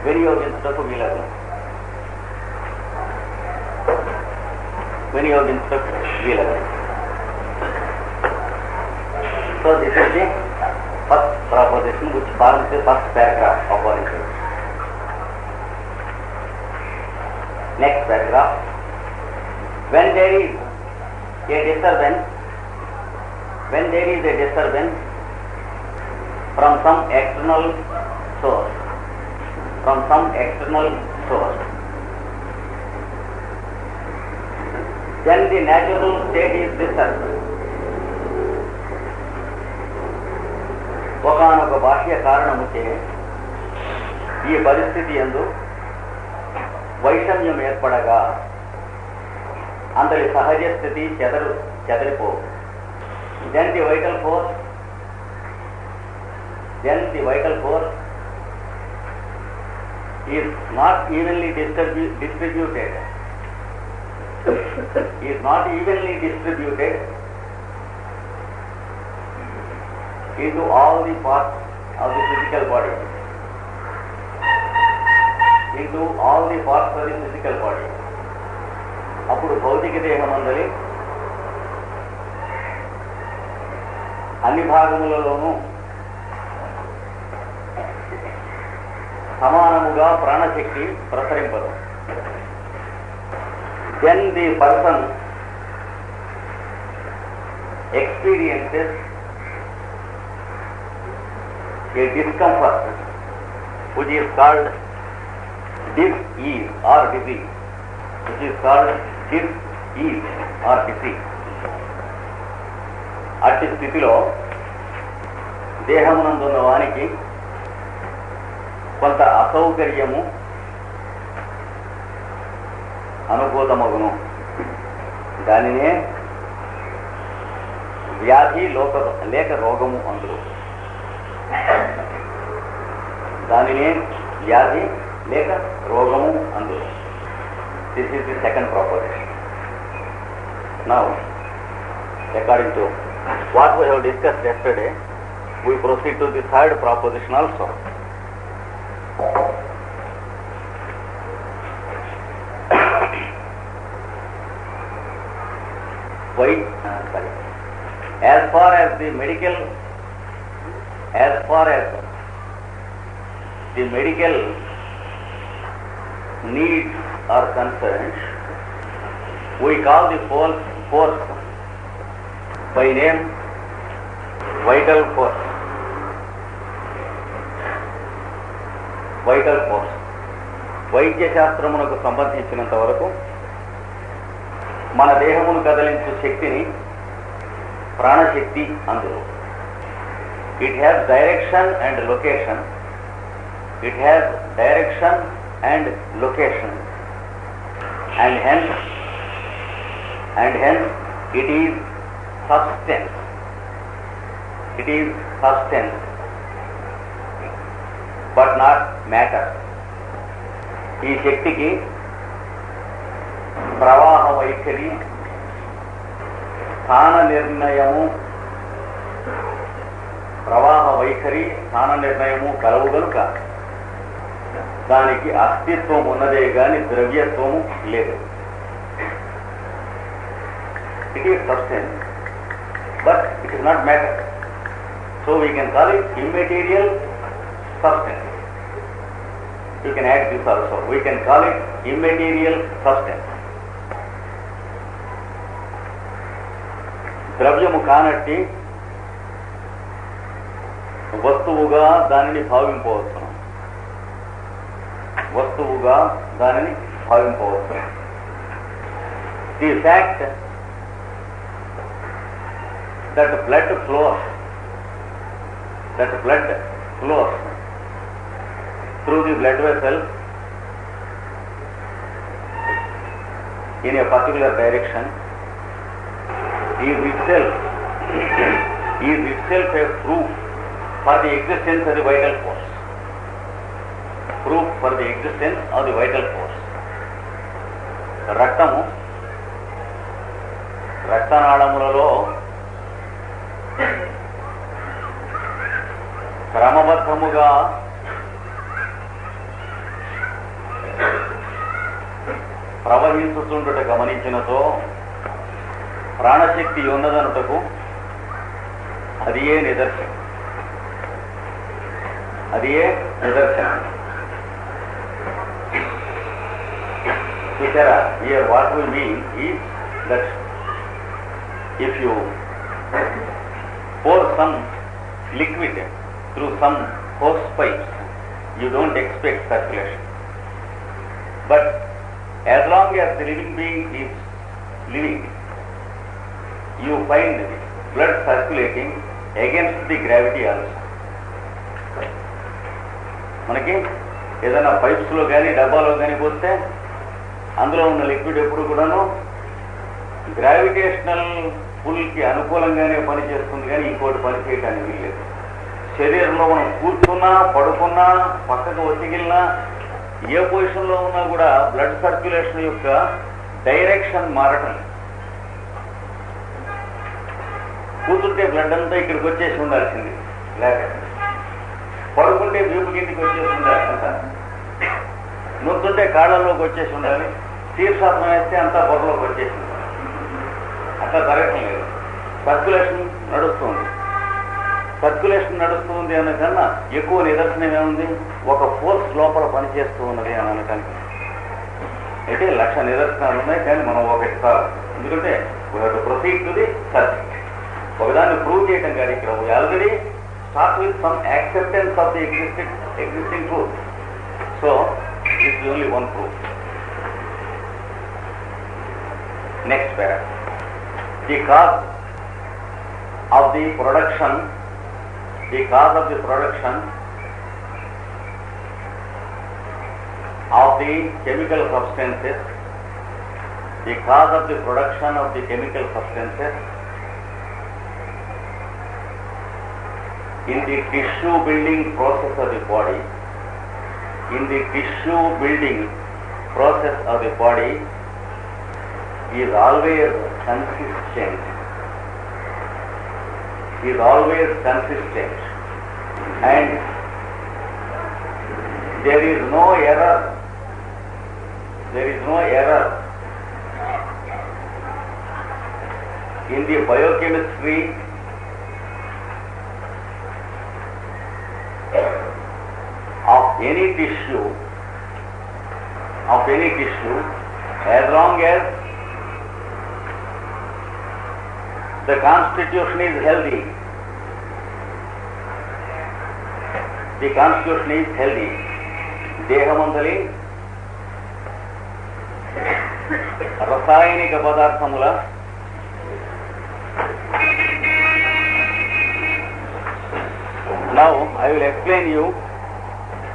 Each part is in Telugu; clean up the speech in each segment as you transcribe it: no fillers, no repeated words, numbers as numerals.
వినియోగించుటకు వీలగదు. So this is the first proposition which forms the first paragraph of our introduction. Next paragraph. When there is a disturbance from some external source, then the natural state is disturbed. ఒకనొక బాహ్య కారణముచే ఈ పరిస్థితి యందు వైషమ్యం ఏర్పడగా అందరి సహజ స్థితి చెదరిపో. Then the vital force is not evenly distributed into all the parts of the physical body. అప్పుడు భౌతిక దేహమందలి అన్ని భాగములలోనూ సమానముగా ప్రాణశక్తి ప్రసరింపదు. Then the person experiences a discomfort which is called dis-ease or disease. అట్టి స్థితిలో దేహమునందున్న వానికి కొంత అసౌకర్యము అనుభూతమగును. దానినే వ్యాధి లేక రోగము అందురు. This is the second proposition. Now, according to what we have discussed yesterday, we proceed to the third proposition also. As far as the medical needs are concerned, we call the force by name vital force. వైద్య శాస్త్రమునకు సంబంధించినంత వరకు మన దేహమును కదిలించు శక్తిని ప్రాణశక్తి అందురు. It has direction and location, and hence it is substance, but not matter. ఈ శక్తికి ప్రవాహ వైఖరి, స్థాన నిర్ణయము కలవు గనుక దానికి అస్తిత్వం ఉన్నదే గాని ద్రవ్యత్వము లేదు. It is substance, but it is not matter. So we can call it immaterial substance. You can add this also. We can call it immaterial substance. ద్రవ్యము కానట్టి వస్తువుగా దానిని భావింపవచ్చు. The fact that blood flows through the blood vessel in a particular direction is itself a proof for the existence of the vital force. రక్తనాళములలో క్రమబద్ధముగా ప్రవహించుతుండుట గమనించినతో ప్రాణశక్తి ఉన్నదనుటకు అది ఏ నిదర్శనం. చూసారా, here what we mean is that if you pour some liquid through some hose pipes, you don't expect circulation. But as long as the living being is living, you find blood circulating against the gravity also. మనకి ఏదైనా పైప్స్లో కానీ డబ్బాలో కానీ పోస్తే అందులో ఉన్న లిక్విడ్ ఎప్పుడు కూడాను గ్రావిటేషనల్ పుల్కి అనుకూలంగానే పనిచేస్తుంది, కానీ ఇంకోటి పని చేయడానికి వీల్లేదు. శరీరంలో మనం కూర్చున్నా, పడుకున్నా, పక్కకు ఒత్తిగిలినా, ఏ పొజిషన్లో ఉన్నా కూడా బ్లడ్ సర్క్యులేషన్ యొక్క డైరెక్షన్ మారటం. కూర్చుంటే బ్లడ్ అంతా ఇక్కడికి వచ్చేసి ఉండాల్సింది, లేక పడుకుంటే వీపు కిందికి వచ్చేసి ఉండాలి, అంత నొత్తుంటే కాళ్ళలోకి వచ్చేసి ఉండాలి, శీర్షాసనం వేస్తే అంతా బొర్రలోకి వచ్చేసి ఉండాలి. అట్లా జరగటం లేదు. సర్క్యులేషన్ నడుస్తుంది అనకన్నా ఎక్కువ నిదర్శనం ఏముంది, ఒక ఫోర్స్ లోపల పనిచేస్తూ ఉన్నది అని అనటానికి. అయితే 1,00,000 నిదర్శనాలు ఉన్నాయి, కానీ మనం ఒకటి కాదు. ఎందుకంటే ప్రొసీడ్ టు ది సబ్జెక్ట్. ఒకదాన్ని ప్రూవ్ చేయటం కాదు ఇక్కడ. Already start with some acceptance of the existing truth. So this is only one proof. Next para. The cause of the production of the chemical substances, in the tissue building process of the body, is always consistent, and there is no error in the biochemistry of any tissue as long as the constitution is healthy. దేహమందలి రసాయనిక పదార్థముల Now I will explain you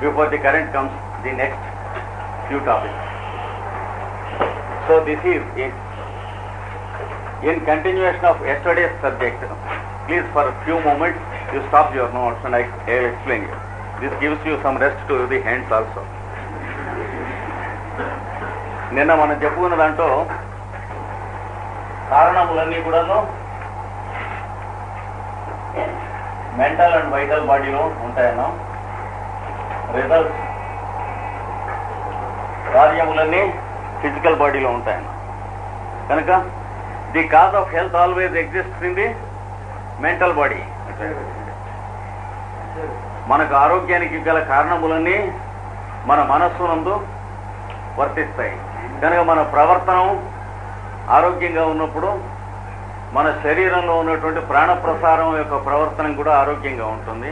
before the current comes the next few topics. So this is in continuation of yesterday's subject. Please for a few moments you stop your notes and I will explain you. This gives you some rest to the hands also. నిన్న మనం చెప్పుకున్న దాంట్లో కారణములన్నీ కూడాను మెంటల్ అండ్ వైటల్ బాడీలో ఉంటాయన్నాం. రిజల్ట్స్ కార్యములన్నీ ఫిజికల్ బాడీలో ఉంటాయన్నాం. కనుక the cause of health always exists in the mental body. మనకు ఆరోగ్యానికి గల కారణములన్నీ మన మనస్సునందు వర్తిస్తాయి. కనుక మన ప్రవర్తనం ఆరోగ్యంగా ఉన్నప్పుడు మన శరీరంలో ఉన్నటువంటి ప్రాణప్రసారం యొక్క ప్రవర్తన కూడా ఆరోగ్యంగా ఉంటుంది.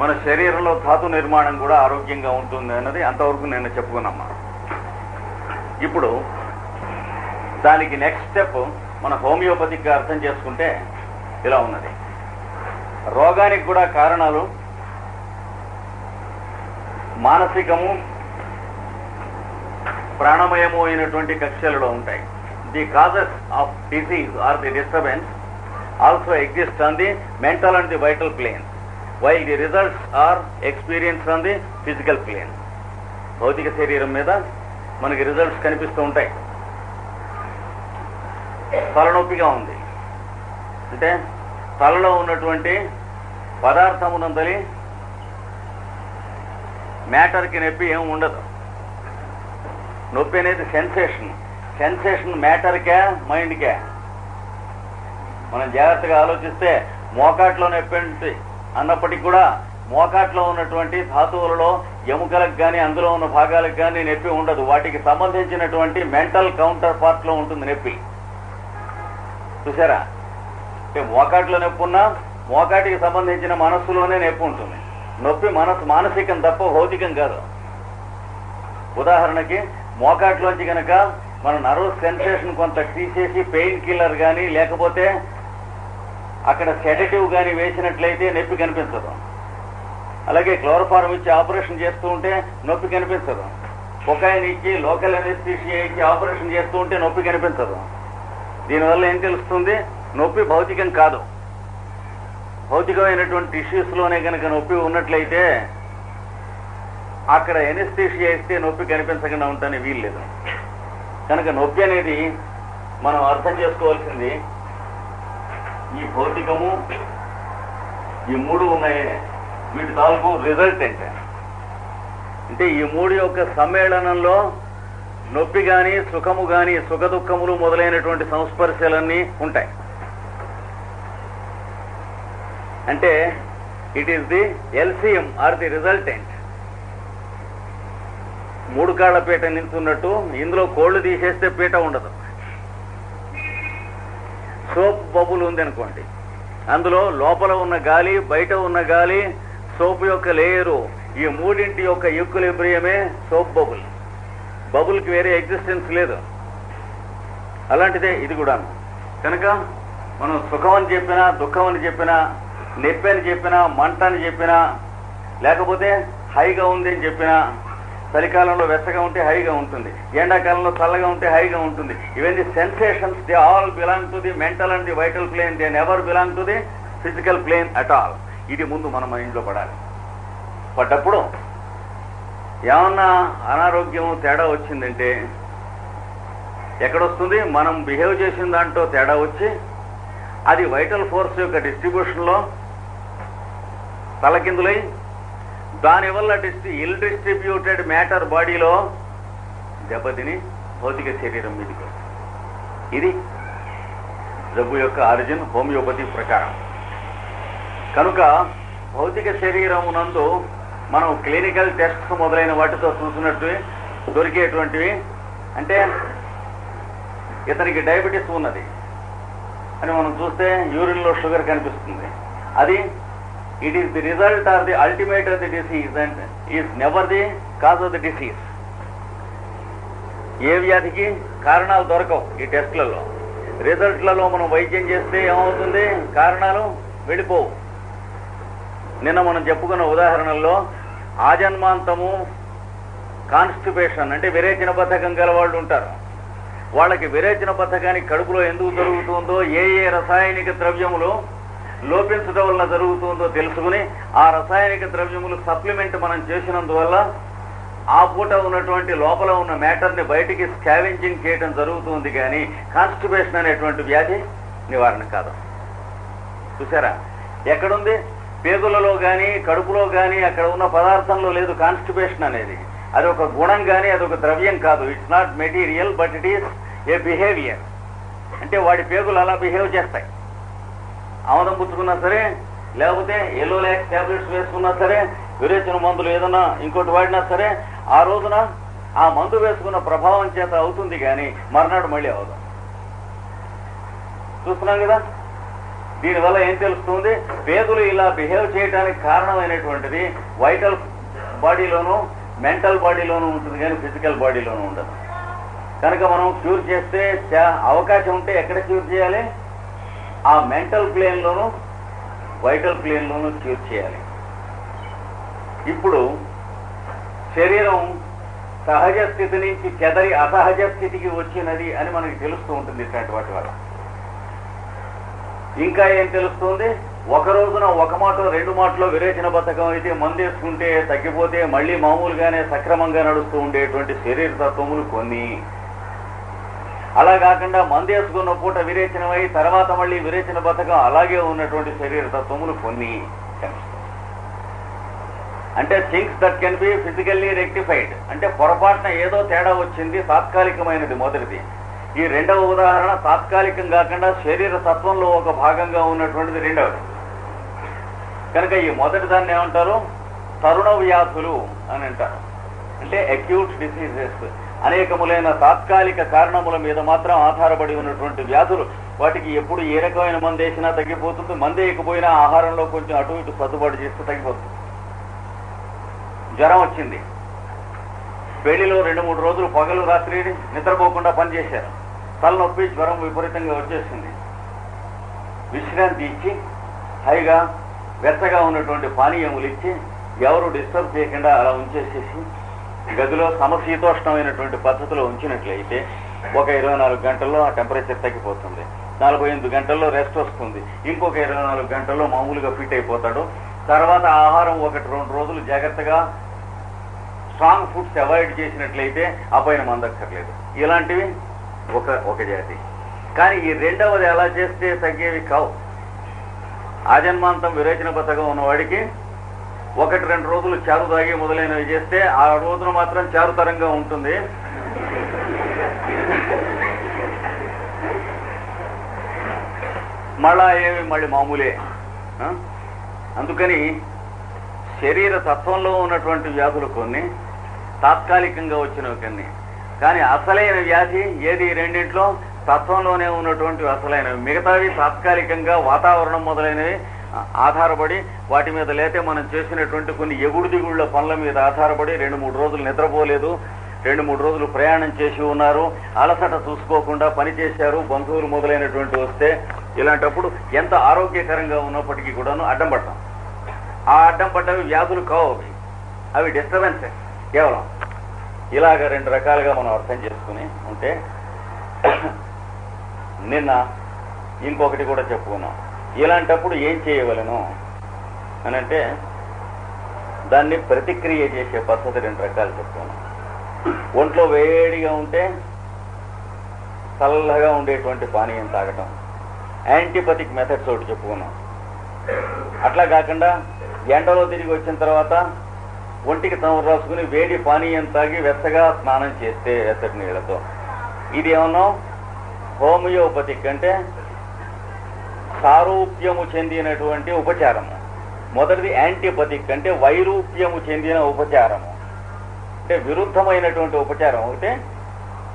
మన శరీరంలో ధాతు నిర్మాణం కూడా ఆరోగ్యంగా ఉంటుంది అన్నది అంతవరకు నేను చెప్పుకున్నామా. ఇప్పుడు దానికి నెక్స్ట్ స్టెప్ మన హోమియోపతిగా అర్థం చేసుకుంటే ఇలా ఉన్నది. రోగానికి కూడా కారణాలు మానసికము ప్రాణమయము అయినటువంటి కక్షలలో ఉంటాయి. The causes of disease or the disturbance also exist on the mental and the vital plane, while the results are experience on the physical plane. భౌతిక శరీరం మీద మనకి రిజల్ట్స్ కనిపిస్తూ ఉంటాయి. తలనొప్పిగా ఉంది అంటే తలలో ఉన్నటువంటి పదార్థమునందలి మ్యాటర్కి నొప్పి ఏమి ఉండదు. నొప్పి అనేది సెన్సేషన్, సెన్సేషన్ మ్యాటర్కే మైండ్కే? మనం జాగ్రత్తగా ఆలోచిస్తే మోకాట్లో నొప్పి అన్నప్పటికీ కూడా మోకాట్లో ఉన్నటువంటి ధాతువులలో ఎముకలకు కానీ అందులో ఉన్న భాగాలకు కానీ నొప్పి ఉండదు. వాటికి సంబంధించినటువంటి మెంటల్ కౌంటర్ పార్ట్ లో ఉంటుంది నొప్పి. చూసారా? అంటే మోకాట్లో నొప్పి ఉన్నా మోకాటికి సంబంధించిన మనస్సులోనే నొప్పి ఉంటుంది. నొప్పి మానసికం తప్ప భౌతికం కాదు. ఉదాహరణకి మోకాట్లోంచి కనుక మన నర్వస్ సెన్సేషన్ కొంత తీసేసి పెయిన్ కిల్లర్ కానీ లేకపోతే అక్కడ సెడటివ్ కానీ వేసినట్లయితే నొప్పి కనిపించదు. అలాగే క్లోరోఫార్మ్ ఇచ్చి ఆపరేషన్ చేస్తూ ఉంటే నొప్పి కనిపించదు. కొకైన్ ఇచ్చి లోకల్ అనెస్థీషియా ఇచ్చి ఆపరేషన్ చేస్తూ ఉంటే నొప్పి కనిపించదు. దీనివల్ల ఏం తెలుస్తుంది? నొప్పి భౌతికం కాదు. భౌతికమైనటువంటి టిష్యూస్ లోనే కనుక నొప్పి ఉన్నట్లయితే అక్కడ ఎనెస్థీషియా ఇస్తే నొప్పి కనిపించకుండా ఉంటానే వీల్లేదు. కనుక నొప్పి అనేది మనం అర్థం చేసుకోవాల్సింది ఈ భౌతికము, ఈ మూడు ఉన్నాయి, వీటి తాలూకు రిజల్టెంట్. అంటే ఈ మూడు యొక్క సమ్మేళనంలో నొప్పి కానీ సుఖము కానీ సుఖ దుఃఖములు మొదలైనటువంటి సంస్పర్శలన్నీ ఉంటాయి. అంటే it is the LCM or the resultant. మూడు కాళ్ల పీట నించున్నట్టు ఇందులో కోళ్లు తీసేస్తే పీట ఉండదు. సోప్ బబుల్ ఉంది అనుకోండి, అందులో లోపల ఉన్న గాలి బయట ఉన్న గాలి సోప్ యొక్క లేయరు, ఈ మూడింటి యొక్క ఈక్విలిబ్రియమే సోప్ బబుల్. బబుల్కి వేరే ఎగ్జిస్టెన్స్ లేదు. అలాంటిదే ఇది కూడా. కనుక మనం సుఖం అని చెప్పినా దుఃఖం అని చెప్పినా నొప్పి అని చెప్పినా మంట అని చెప్పినా లేకపోతే హైగా ఉంది అని చెప్పినా, చలికాలంలో వెచ్చగా ఉంటే హైగా ఉంటుంది, ఎండాకాలంలో చల్లగా ఉంటే హైగా ఉంటుంది. ఇవన్నీ sensations. They all belong to the mental and the vital plane. They never belong to the physical plane at all. ఇది ముందు మన మైండ్లో పడాలి. పడ్డప్పుడు ఏమన్నా అనారోగ్యం తేడా వచ్చిందంటే ఎక్కడొస్తుంది? మనం బిహేవ్ చేసిన దాంట్లో తేడా వచ్చి అది వైటల్ ఫోర్స్ యొక్క డిస్ట్రిబ్యూషన్లో తలకిందులై దానివల్ల ఇల్ డిస్ట్రిబ్యూటెడ్ మ్యాటర్ బాడీలో దెబ్బతిని భౌతిక శరీరం మీదకి. ఇది జబ్బు యొక్క ఆరిజిన్ హోమియోపతి ప్రకారం. కనుక భౌతిక శరీరమునందు మనం క్లినికల్ టెస్ట్స్ మొదలైన వాటితో చూసినట్టు దొరికేటువంటివి, అంటే ఇతనికి డయాబెటీస్ ఉన్నది అని మనం చూస్తే యూరిన్లో షుగర్ కనిపిస్తుంది. అది it is the result or the ultimate of the disease and is never the cause of the disease. ఏ వ్యాధికి కారణాలు దొరకవు ఈ టెస్ట్లలో. రిజల్ట్లలో మనం వైద్యం చేస్తే ఏమవుతుంది? కారణాలు వెళ్ళిపోవు. నిన్న మనం చెప్పుకున్న ఉదాహరణల్లో ఆజన్మాంతము కాన్స్టిపేషన్ అంటే విరేచన బద్ధకం గల వాళ్ళు ఉంటారు. వాళ్ళకి విరేచన బద్ధకానికి కడుపులో ఎందుకు జరుగుతుందో, ఏ ఏ రసాయనిక ద్రవ్యములు లోపించడం వల్ల జరుగుతుందో తెలుసుకుని ఆ రసాయనిక ద్రవ్యములు సప్లిమెంట్ మనం చేసినందువల్ల ఆ పూట ఉన్నటువంటి లోపల ఉన్న మ్యాటర్ని బయటికి స్కావెంజింగ్ చేయడం జరుగుతుంది. కానీ కాన్స్టిపేషన్ అనేటువంటి వ్యాధి నివారణ కాదు. చూసారా? ఎక్కడుంది? పేగులలో కానీ కడుపులో కానీ అక్కడ ఉన్న పదార్థంలో లేదు కాన్స్టిపేషన్ అనేది. అది ఒక గుణం కానీ అదొక ద్రవ్యం కాదు. It's not material but it is a behaviour. అంటే వాడి పేగులు అలా బిహేవ్ చేస్తాయి. ఆమదం పుచ్చుకున్నా సరే, లేకపోతే ఎల్లో లాక్స్ టాబ్లెట్స్ వేసుకున్నా సరే, విరేచన మందులు ఏదన్నా ఇంకోటి వాడినా సరే, ఆ రోజున ఆ మందు వేసుకున్న ప్రభావం చేత అవుతుంది కానీ మర్నాడు మళ్ళీ అవదు. చూస్తున్నాం కదా? దీనివల్ల ఏం తెలుస్తుంది? పేగులు ఇలా బిహేవ్ చేయడానికి కారణమైనటువంటిది వైటల్ బాడీలోనూ మెంటల్ బాడీలోనూ ఉంటుంది కానీ ఫిజికల్ బాడీలోనూ ఉండదు. కనుక మనం క్యూర్ చేస్తే అవకాశం ఉంటే ఎక్కడ క్యూర్ చేయాలి? ఆ మెంటల్ ప్లేన్లోనూ వైటల్ ప్లేన్లోనూ క్యూర్ చేయాలి. ఇప్పుడు శరీరం సహజ స్థితి నుంచి చెదరి అసహజ స్థితికి వచ్చినది అని మనకి తెలుస్తూ ఉంటుంది ఇట్లాంటి వాటి వల్ల. ఇంకా ఏం తెలుస్తుంది? ఒక రోజున ఒక మాటో రెండు మాటలో విరేచన బద్ధకం అయితే మందేసుకుంటే తగ్గిపోతే మళ్ళీ మామూలుగానే సక్రమంగా నడుస్తూ ఉండేటువంటి శరీర తత్వములు కొన్ని. అలా కాకుండా మందేసుకున్న పూట విరేచనమై తర్వాత మళ్ళీ విరేచన బద్ధకం అలాగే ఉన్నటువంటి శరీర తత్వములు కొన్ని. అంటే things that can be physically rectified. అంటే పొరపాటున ఏదో తేడా వచ్చింది, తాత్కాలికమైనది మొదటిది. ఈ రెండవ ఉదాహరణ తాత్కాలికం కాకుండా శరీర తత్వంలో ఒక భాగంగా ఉన్నటువంటిది రెండవది. కనుక ఈ మొదటి దాన్ని ఏమంటారు? తరుణ వ్యాధులు అని అంటారు. అంటే అక్యూట్ డిసీజెస్, అనేకములైన తాత్కాలిక కారణముల మీద మాత్రం ఆధారపడి ఉన్నటువంటి వ్యాధులు. వాటికి ఎప్పుడు ఏ రకమైన మందు వేసినా తగ్గిపోతుంది, మందు వేయకపోయినా ఆహారంలో కొంచెం అటు ఇటు సర్దుబాటు చేస్తే తగ్గిపోతుంది. జ్వరం వచ్చింది, పెళ్లిలో 2-3 రోజులు పగలు రాత్రి నిద్రపోకుండా పనిచేశారు, తలనొప్పి జ్వరం విపరీతంగా వచ్చేసింది. విశ్రాంతి ఇచ్చి హాయిగా వెచ్చగా ఉన్నటువంటి పానీయములు ఇచ్చి ఎవరు డిస్టర్బ్ చేయకుండా అలా ఉంచేసేసి గదిలో సమశీతోష్ణమైనటువంటి పద్ధతిలో ఉంచినట్లయితే ఒక 24 గంటల్లో ఆ టెంపరేచర్ తగ్గిపోతుంది. 48 గంటల్లో రెస్ట్ వస్తుంది. ఇంకొక 24 గంటల్లో మామూలుగా ఫిట్ అయిపోతాడు. తర్వాత ఆహారం 1-2 రోజులు జాగ్రత్తగా స్ట్రాంగ్ ఫుడ్స్ అవాయిడ్ చేసినట్లయితే ఆ పైన మందక్కర్లేదు. ఇలాంటివి ఒక జాతి. కానీ ఈ రెండవది ఎలా చేస్తే తగ్గేవి కావు. ఆజన్మాంతం విరేచన బద్ధగా ఉన్నవాడికి 1-2 రోజులు చారు తాగి మొదలైనవి చేస్తే ఆ రోజున మాత్రం చారుతరంగా ఉంటుంది. మళ్ళీ మామూలే. అందుకని శరీర తత్వంలో ఉన్నటువంటి వ్యాధులు కొన్ని, తాత్కాలికంగా వచ్చినవి కొన్ని. కానీ అసలైన వ్యాధి ఏది? రెండింట్లో తత్వంలోనే ఉన్నటువంటి అసలైనవి. మిగతావి తాత్కాలికంగా వాతావరణం మొదలైనవి ఆధారపడి వాటి మీద, లేతే మనం చేసినటువంటి కొన్ని ఎగుడు దిగుళ్ల పనుల మీద ఆధారపడి 2-3 రోజులు నిద్రపోలేదు, 2-3 రోజులు ప్రయాణం చేసి ఉన్నారు, అలసట చూసుకోకుండా పని చేశారు, బంధువులు మొదలైనటువంటి వస్తే, ఇలాంటప్పుడు ఎంత ఆరోగ్యకరంగా ఉన్నప్పటికీ కూడాను అడ్డం పడతాం. ఆ అడ్డం పడ్డవి వ్యాధులు కావు, అవి డిస్టర్బెన్సెస్ కేవలం. ఇలాగ 2 రకాలుగా మనం అర్థం చేసుకుని ఉంటే, నిన్న ఇంకొకటి కూడా చెప్పుకున్నాం. ఇలాంటప్పుడు ఏం చేయవలను అని అంటే దాన్ని ప్రతిక్రియ చేసే పద్ధతి 2 రకాలు చెప్పుకున్నాం. ఒంట్లో వేడిగా ఉంటే చల్లగా ఉండేటువంటి పానీయం తాగటం, యాంటీపతిక్ మెథడ్స్ ఒకటి చెప్పుకున్నాం. అట్లా కాకుండా ఎండలో తిరిగి వచ్చిన తర్వాత ఒంటికి తమరు రాసుకుని వేడి పానీయం తాగి వెచ్చగా స్నానం చేస్తే వెచ్చటి నీళ్లతో, ఇది ఏమన్నా హోమియోపతిక్ అంటే సారూప్యము చెందినటువంటి ఉపచారము. మొదటిది యాంటీపతిక్ అంటే వైరూప్యము చెందిన ఉపచారము, అంటే విరుద్ధమైనటువంటి ఉపచారం ఒకటి,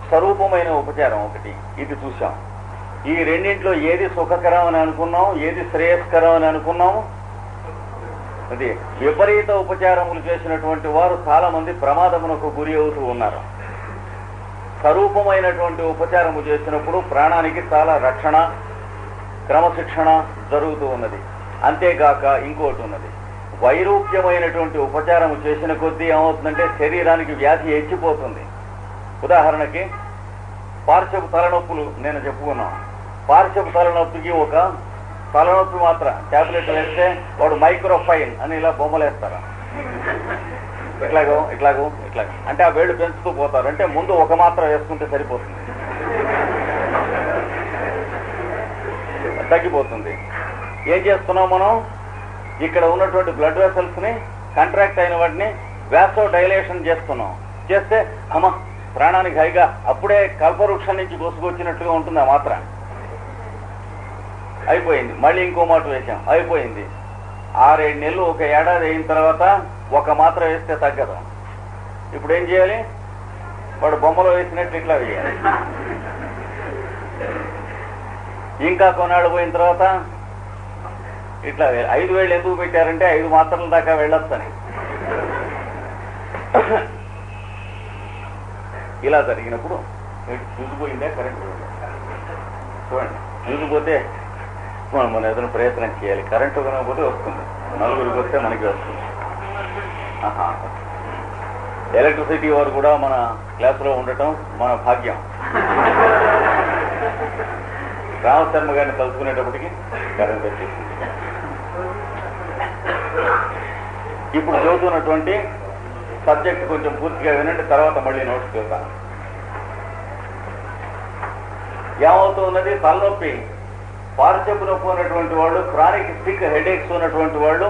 స్వరూపమైన ఉపచారం ఒకటి. ఇది చూసాం. ఈ రెండింట్లో ఏది సుఖకరం అని అనుకున్నాం, ఏది శ్రేయస్కరం అని అనుకున్నాము? అది విపరీత ఉపచారములు చేసినటువంటి వారు చాలా మంది ప్రమాదమునకు గురి అవుతూ ఉన్నారు. స్వరూపమైనటువంటి ఉపచారము చేసినప్పుడు ప్రాణానికి చాలా రక్షణ, క్రమశిక్షణ జరుగుతూ ఉన్నది. అంతేగాక ఇంకోటి ఉన్నది, వైరూప్యమైనటువంటి ఉపచారము చేసిన కొద్దీ ఏమవుతుందంటే శరీరానికి వ్యాధి హెచ్చిపోతుంది. ఉదాహరణకి పార్శ్వపు తలనొప్పులు నేను చెప్పుకున్నాం. పార్శ్వపు తలనొప్పికి ఒక తలనొప్పి మాత్రం టాబ్లెట్ వేస్తే వాడు మైక్రోఫైన్ అని ఇలా బొమ్మలేస్తారు. ఇట్లాగో ఇట్లాగో ఇట్లాగో అంటే ఆ వేళ్ళు పెంచుతూ పోతారు. అంటే ముందు ఒక మాత్ర వేసుకుంటే సరిపోతుంది, తగ్గిపోతుంది. ఏం చేస్తున్నాం మనం? ఇక్కడ ఉన్నటువంటి బ్లడ్ వెసల్స్ ని, కాంట్రాక్ట్ అయిన వాటిని వ్యాసో డైలేషన్ చేస్తున్నాం. చేస్తే అమ్మ ప్రాణానికి హైగా అప్పుడే కల్పవృక్షం నుంచి కోసుకొచ్చినట్టుగా ఉంటుంది. ఆ మాత్ర అయిపోయింది. మళ్ళీ ఇంకో మాట వేసాం, అయిపోయింది. 6-7 నెలలు, ఒక ఏడాది అయిన తర్వాత ఒక మాత్ర వేస్తే తగ్గదు. ఇప్పుడు ఏం చేయాలి? వాడు బొమ్మలో వేసినట్టు ఇట్లా వేయాలి. ఇంకా కొన్నాళ్ళు పోయిన తర్వాత ఇట్లా 5 వేళ్ళు ఎందుకు పెట్టారంటే 5 మాత్రల దాకా వెళ్ళొచ్చని. ఇలా జరిగినప్పుడు చూసిపోయిందే కరెంట్ చూడండి. చూసిపోతే మనం ఏదైనా ప్రయత్నం చేయాలి. కరెంటు కొనకపోతే వస్తుంది, నలుగురికి వస్తే మనకి వస్తుంది. ఎలక్ట్రిసిటీ వారు కూడా మన క్లాసులో ఉండటం మన భాగ్యం. రామశర్మ గారిని కలుసుకునేటప్పటికి కరెంట్ వచ్చేసింది. ఇప్పుడు చదువుతున్నటువంటి సబ్జెక్ట్ కొంచెం పూర్తిగా వినండి, తర్వాత మళ్ళీ నోట్స్ చూద్దాం. ఏమవుతున్నది? తలనొప్పి, పార్శ్వపు నొప్పి ఉన్నటువంటి వాళ్ళు, క్రానిక్ సిక్ హెడేక్స్ ఉన్నటువంటి వాళ్ళు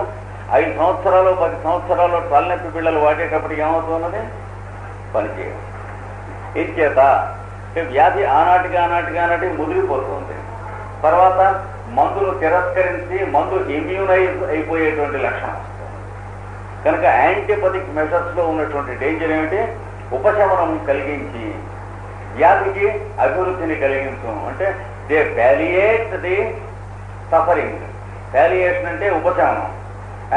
5 సంవత్సరాలు 10 సంవత్సరాలు తలనొప్పి పిల్లలు వాడేటప్పటికి ఏమవుతున్నది? పనిచేయదు. ఏం చేత? అంటే వ్యాధి ఆనాటికి ముదిరిపోతుంది. తర్వాత మందులు తిరస్కరించి మందు ఇమ్యూనైజ్ అయిపోయేటువంటి లక్షణం వస్తుంది. కనుక యాంటీపథిక్ మెజర్స్లో ఉన్నటువంటి డేంజర్ ఏమిటి? ఉపశమనం కలిగించి వ్యాధికి అభివృద్ధిని కలిగించు. అంటే దే ప్యాలియేట్ ది సఫరింగ్. ప్యాలియేషన్ అంటే ఉపశమనం.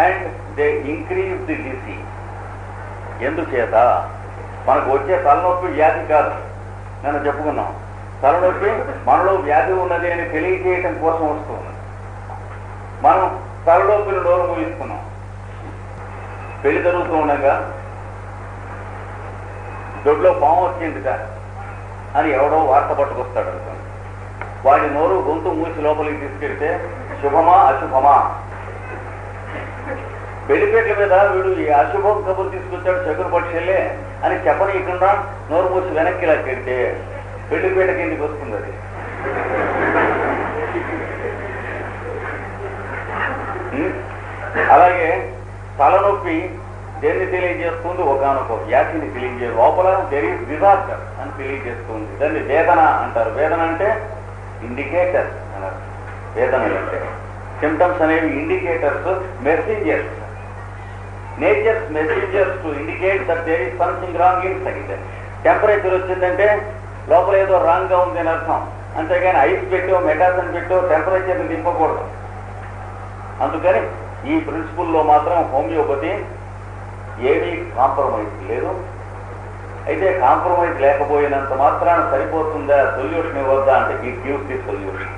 And they increase the disease. ఎందుచేత మనకు వచ్చే తలనొప్పి వ్యాధి కాదు, నేను చెప్పుకున్నాం. తలనొప్పి మనలో వ్యాధి ఉన్నది అని తెలియజేయటం కోసం వస్తుంది. మనం తలనొప్పిని నోరు మూయిస్తున్నాం. పెళ్లి జరుగుతూ ఉండగా దొడ్లో పాము వచ్చిందిట అని ఎవడో వార్త పట్టుకొస్తాడు అనుకోండి. వాడి నోరు గొంతు మూసి లోపలికి తీసుకెళ్తే శుభమా అశుభమా? పెళ్లిపేట్ల మీద వీడు ఈ అశుభం కబురు తీసుకొచ్చాడు శకున పక్షులే అని చెప్పనీయకుండా నోరు మూసి వెనక్కి లాక్కెడితే పెళ్లిపేట కిందికి వస్తుంది అది. అలాగే తలనొప్పి దేన్ని తెలియజేస్తుంది? ఒకనొక వ్యాధిని తెలియజే లోపల దెర్ ఈజ్ డిజార్డర్ అని తెలియజేస్తుంది. దాన్ని వేదన అంటారు. వేదన అంటే ఇండికేటర్ అన్నారు. వేదనలు అంటే సిమ్టమ్స్ అనేవి indicators, messengers, nature's messengers to indicate that there is something wrong inside. Temperature వచ్చిందంటే లోపల ఏదో రాంగ్గా ఉంది అని అర్థం. అంతేగాని ఐస్ పెట్టో మెటాసన్ పెట్టో టెంపరేచర్ని దింపకూడదు. అందుకని ఈ ప్రిన్సిపుల్లో మాత్రం హోమియోపతి ఏమీ కాంప్రమైజ్ లేదు. అయితే కాంప్రమైజ్ లేకపోయినంత మాత్రాన సరిపోతుందా? సొల్యూషన్ ఇవ్వద్దా అంటే it gives the solution.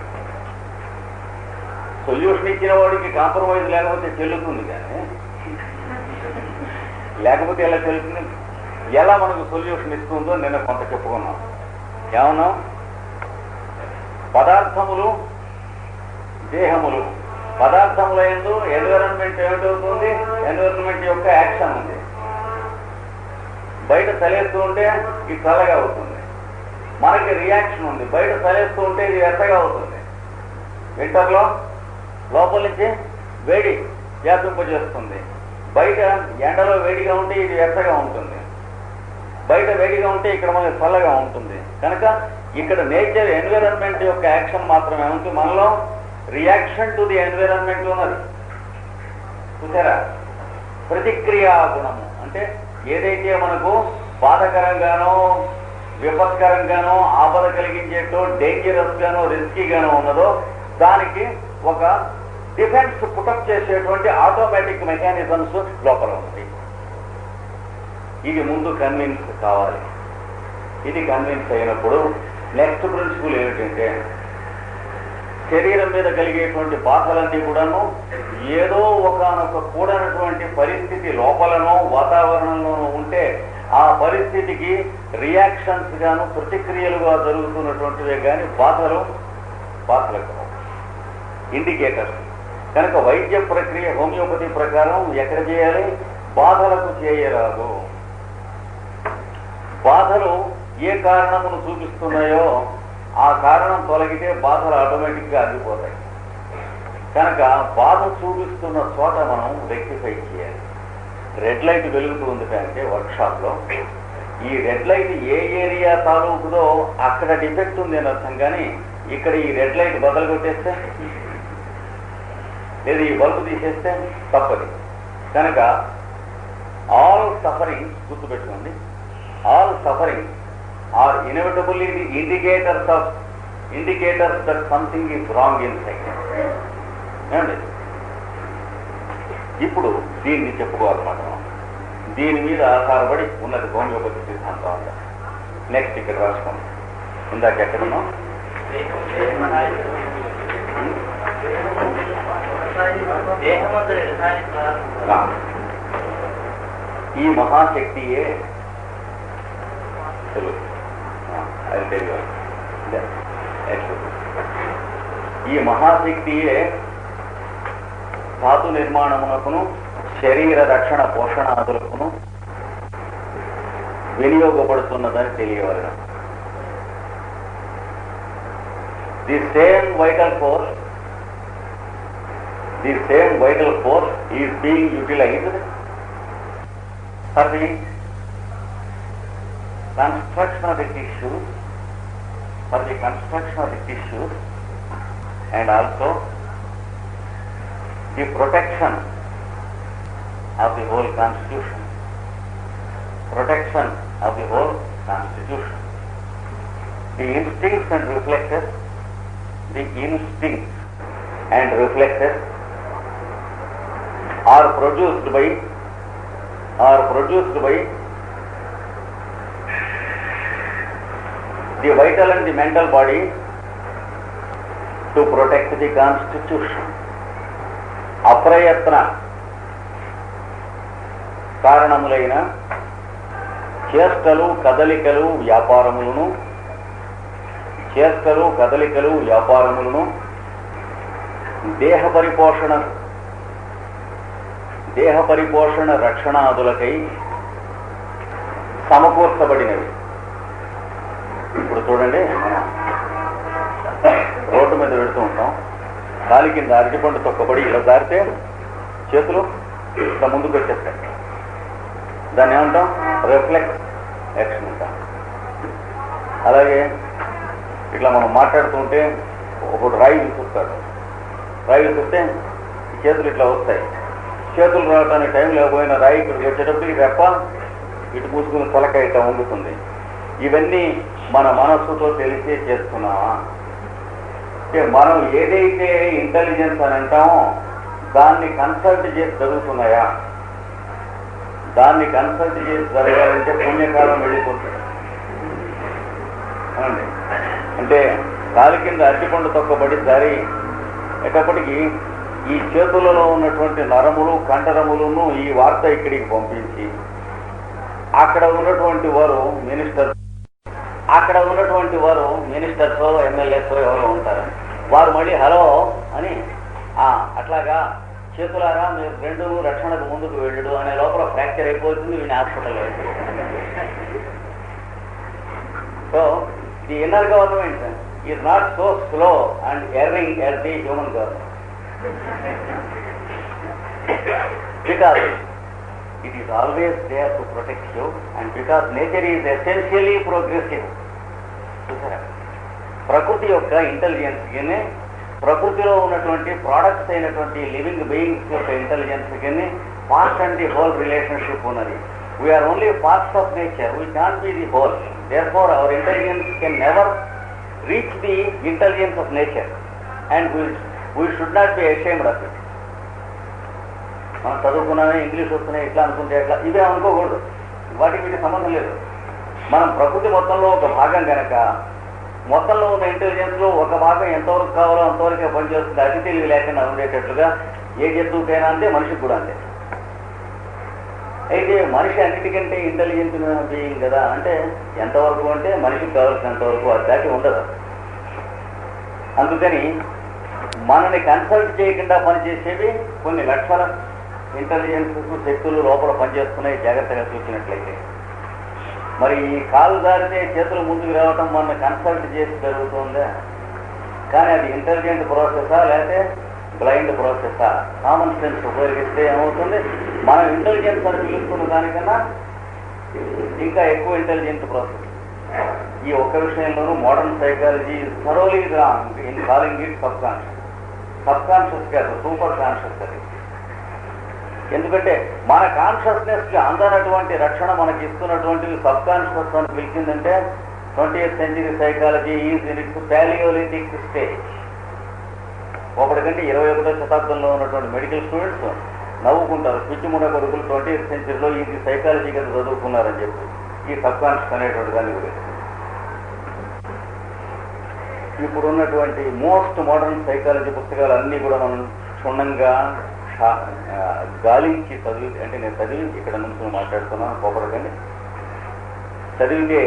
Solution ఇచ్చిన వాడికి కాంప్రమైజ్ లేకపోతే చెల్లుతుంది, కానీ లేకపోతే ఎలా చెల్లుతుంది? ఎలా మనకు సొల్యూషన్ ఇస్తుందో నిన్న కొంత చెప్పుకున్నాం. ఏమన్నా పదార్థములు, దేహములు, పదార్థముల యందు ఎన్విరాన్మెంట్ ఏమిటవుతుంది? ఎన్విరాన్మెంట్ యొక్క యాక్షన్ ఉంది. బయట చలేస్తూ ఉంటే ఇది చల్లగా అవుతుంది. మనకి రియాక్షన్ ఉంది. బయట చలేస్తూ ఉంటే ఇది ఎత్తగా అవుతుంది. వింటర్లో లోపల నుంచి వేడి వ్యాపింపజేస్తుంది. బయట ఎండలో వేడిగా ఉంటే ఇది ఎత్తగా ఉంటుంది. బయట వేడిగా ఉంటే ఇక్కడ మనకి చల్లగా ఉంటుంది. కనుక ఇక్కడ నేచర్ ఎన్విరాన్మెంట్ యొక్క యాక్షన్ మాత్రమే ఉంటుంది. మనలో రియాక్షన్ టు ది ఎన్విరాన్మెంట్ ఉన్నది. చూసారా? ప్రతిక్రియా గుణము అంటే ఏదైతే మనకు బాధకరంగానో విపత్కరంగానో ఆపద కలిగించేటో డేంజరస్ గానో రిస్కీగానో ఉన్నదో దానికి ఒక డిఫెన్స్ పుటప్ చేసేటువంటి ఆటోమేటిక్ మెకానిజమ్స్ లోపల ఉంటాయి. ఇది ముందు కన్విన్స్ కావాలి. ఇది కన్విన్స్ అయినప్పుడు నెక్స్ట్ ప్రిన్సిపల్ ఏమిటంటే శరీరం మీద కలిగేటువంటి బాధలన్నీ కూడాను ఏదో ఒకనొక కూడనటువంటి పరిస్థితి లోపలనో వాతావరణంలోనూ ఉంటే ఆ పరిస్థితికి రియాక్షన్స్ గాను ప్రతిక్రియలుగా జరుగుతున్నటువంటివే కానీ బాధలకు ఇండికేటర్స్. కనుక వైద్య ప్రక్రియ హోమియోపతి ప్రకారం ఎక్కడ చేయాలి? బాధలకు చేయరాదు. బాధలు ఏ కారణమును చూపిస్తున్నాయో ఆ కారణం తొలగితే బాధలు ఆటోమేటిక్గా ఆగిపోతాయి. కనుక బాధ చూపిస్తున్న చోట మనం రెక్టిఫై చేయాలి. రెడ్ లైట్ వెలుగుతుంది అంటే వర్క్షాప్లో ఈ రెడ్ లైట్ ఏ ఏరియా తాలూకుదో అక్కడ డిఫెక్ట్ ఉంది అని అర్థం. కానీ ఇక్కడ ఈ రెడ్ లైట్ బదులు కొట్టేస్తే లేదా ఈ బల్బు తీసేస్తే తప్పది. కనుక ఆల్ సఫరింగ్ గుర్తుపెట్టుకోండి. All suffering are ఇన్ఎవిటబుల్లీ the indicators that something is wrong in side. ఏమండి? ఇప్పుడు దీన్ని చెప్పుకోవాలన్నమాట. దీని మీద ఆధారపడి ఉన్నది హోమియోపతి సిద్ధాంతం అంట. నెక్స్ట్ ఇక్కడ రాసుకోండి. ఇందాక ఎక్కడున్నాం? ఈ మహాశక్తియే ఈ మహాశక్తియే ధాతు నిర్మాణమునకును శరీర రక్షణ పోషణాదులకును వినియోగపడుతున్నదని తెలియవలన. The same vital force is being utilized for the construction of the tissue for the construction of the tissues and also the protection of the whole constitution. Protection of the whole constitution. The instincts and reflexes, the instincts and reflexes are produced by the vital and the mental body to protect the constitution. అప్రయత్న కారణములైన చేష్టలు కదలికలు వ్యాపారములను దేహ పరిపోషణ రక్షణాదులకై సమకూర్చబడినవి. ఇప్పుడు చూడండి, మనం రోడ్డు మీద పెడుతూ ఉంటాం, కాలి కింద అరటిపండు తొక్కబడి ఇలా దారితే చేతులు ఇట్లా ముందుకు వచ్చేస్తాయి. దాన్ని ఏమంటాం? రిఫ్లెక్స్ యాక్షన్ అంటాం. అలాగే ఇట్లా మనం మాట్లాడుతుంటే ఒకటి రాయి విసురుతాడు, రాయి విసిరితే చేతులు ఇట్లా వస్తాయి. చేతులు రావడానికి టైం లేకపోయినా రాయి ఇక్కడికి వచ్చేటప్పటికి రెప్ప ఇటు పూసుకుని తలకాయ ఇట్లా వండుతుంది. ఇవన్నీ మన మనస్సుతో తెలిసే చేస్తున్నామా? మనం ఏదైతే ఇంటెలిజెన్స్ అని అంటామో దాన్ని కన్సల్ట్ చేసి జరుగుతున్నాయా? దాన్ని కన్సల్ట్ చేసి జరగాలంటే పుణ్యకాలం వెళ్ళిపోతుంది. అంటే కాలి కింద అరటిపండు తొక్కబడి జారి ఎటప్పటికీ ఈ చేతులలో ఉన్నటువంటి నరములు కండరములను ఈ వార్త ఇక్కడికి పంపించి అక్కడ ఉన్నటువంటి వారు మినిస్టర్స్ ఎమ్మెల్యేస్ ఎవరో ఉంటారు. వారు మళ్ళీ హలో అని అట్లాగా చేతులారా మీరు రెండు రక్షణకు ముందుకు వెళ్ళడు అనే లోపల ఫ్రాక్చర్ అయిపోతుంది, వీడిని హాస్పిటల్ వెళ్తుంది. So the inner government is not so slow and erring as the human government, because it is always there to protect you and because nature is essentially progressive. ప్రకృతి యొక్క ఇంటెలిజెన్స్ కిని, ప్రకృతిలో ఉన్నటువంటి ప్రోడక్ట్స్ అయినటువంటి లివింగ్ బీయింగ్స్ యొక్క ఇంటెలిజెన్స్ కిని part and the whole relationship ఉన్నది. We are only parts of nature, we can't be the whole. therefore our intelligence can never reach the intelligence of nature and we should not be ashamed of it. మనం చదువుకున్నామే, ఇంగ్లీష్ వస్తున్నాయి, ఇట్లా అనుకుంటే ఎట్లా, ఇవే అనుకోకూడదు. వాటికి వీటికి సంబంధం లేదు. మనం ప్రకృతి మొత్తంలో ఒక భాగం కనుక మొత్తంలో ఉన్న ఇంటెలిజెన్స్లో ఒక భాగం ఎంతవరకు కావాలో అంతవరకే పనిచేస్తుంది. అతి తెలివి లేకుండా ఉండేటట్లుగా ఏ జంతువుకైనా అంతే, మనిషికి కూడా అంతే. అయితే మనిషి అన్నిటికంటే ఇంటెలిజెంట్ బీయింగ్ కదా, అంటే ఎంతవరకు అంటే మనిషికి కావాల్సినంతవరకు, అది దాటి ఉండదు. అందుకని మనని కన్సల్ట్ చేయకుండా పనిచేసేవి కొన్ని లక్షల ఇంటెలిజెన్స్ శక్తులు లోపల పనిచేస్తున్నాయి జాగ్రత్తగా చూసినట్లయితే. మరి ఈ కాలు దారితే చేతులు ముందుకు రావటం మన కన్సల్ట్ చేసి జరుగుతుందా? కానీ అది ఇంటెలిజెంట్ ప్రాసెసా లేకపోతే బ్లైండ్ ప్రాసెసా? కామన్ సెన్స్ ఉపయోగిస్తే ఏమవుతుంది, మనం ఇంటెలిజెన్స్ అని పిలుస్తున్న దానికన్నా ఇంకా ఎక్కువ ఇంటెలిజెంట్ ప్రాసెస్. ఈ ఒక్క విషయంలోనూ modern psychology thoroughly wrong in calling it sub conscious. Sub conscious కాదు, సూపర్ కాన్షియస్ అది. ఎందుకంటే మన కాన్షియస్నెస్కి అందనటువంటి రక్షణ మనకి ఇస్తున్నటువంటివి సబ్ కాన్షియస్ అని పిలిచిందంటే 20th century psychology is in its paleolithic stage. ఒకటికంటే 21వ శతాబ్దంలో ఉన్నటువంటి మెడికల్ స్టూడెంట్స్ నవ్వుకుంటారు, పిచ్చిముండ కొడుకులు 20th centuryలో ఇది సైకాలజీ కింద చదువుకున్నారని చెప్పి ఈ సబ్ కాన్షియస్ అనేటువంటి దాన్ని గురించి. ఇప్పుడున్నటువంటి మోస్ట్ మోడర్న్ సైకాలజీ పుస్తకాలు అన్నీ కూడా మనం క్షుణ్ణంగా గాలించి చదివి, అంటే నేను చదివి ఇక్కడ నుంచి మాట్లాడుతున్నాను కోపడకండి, చదివితే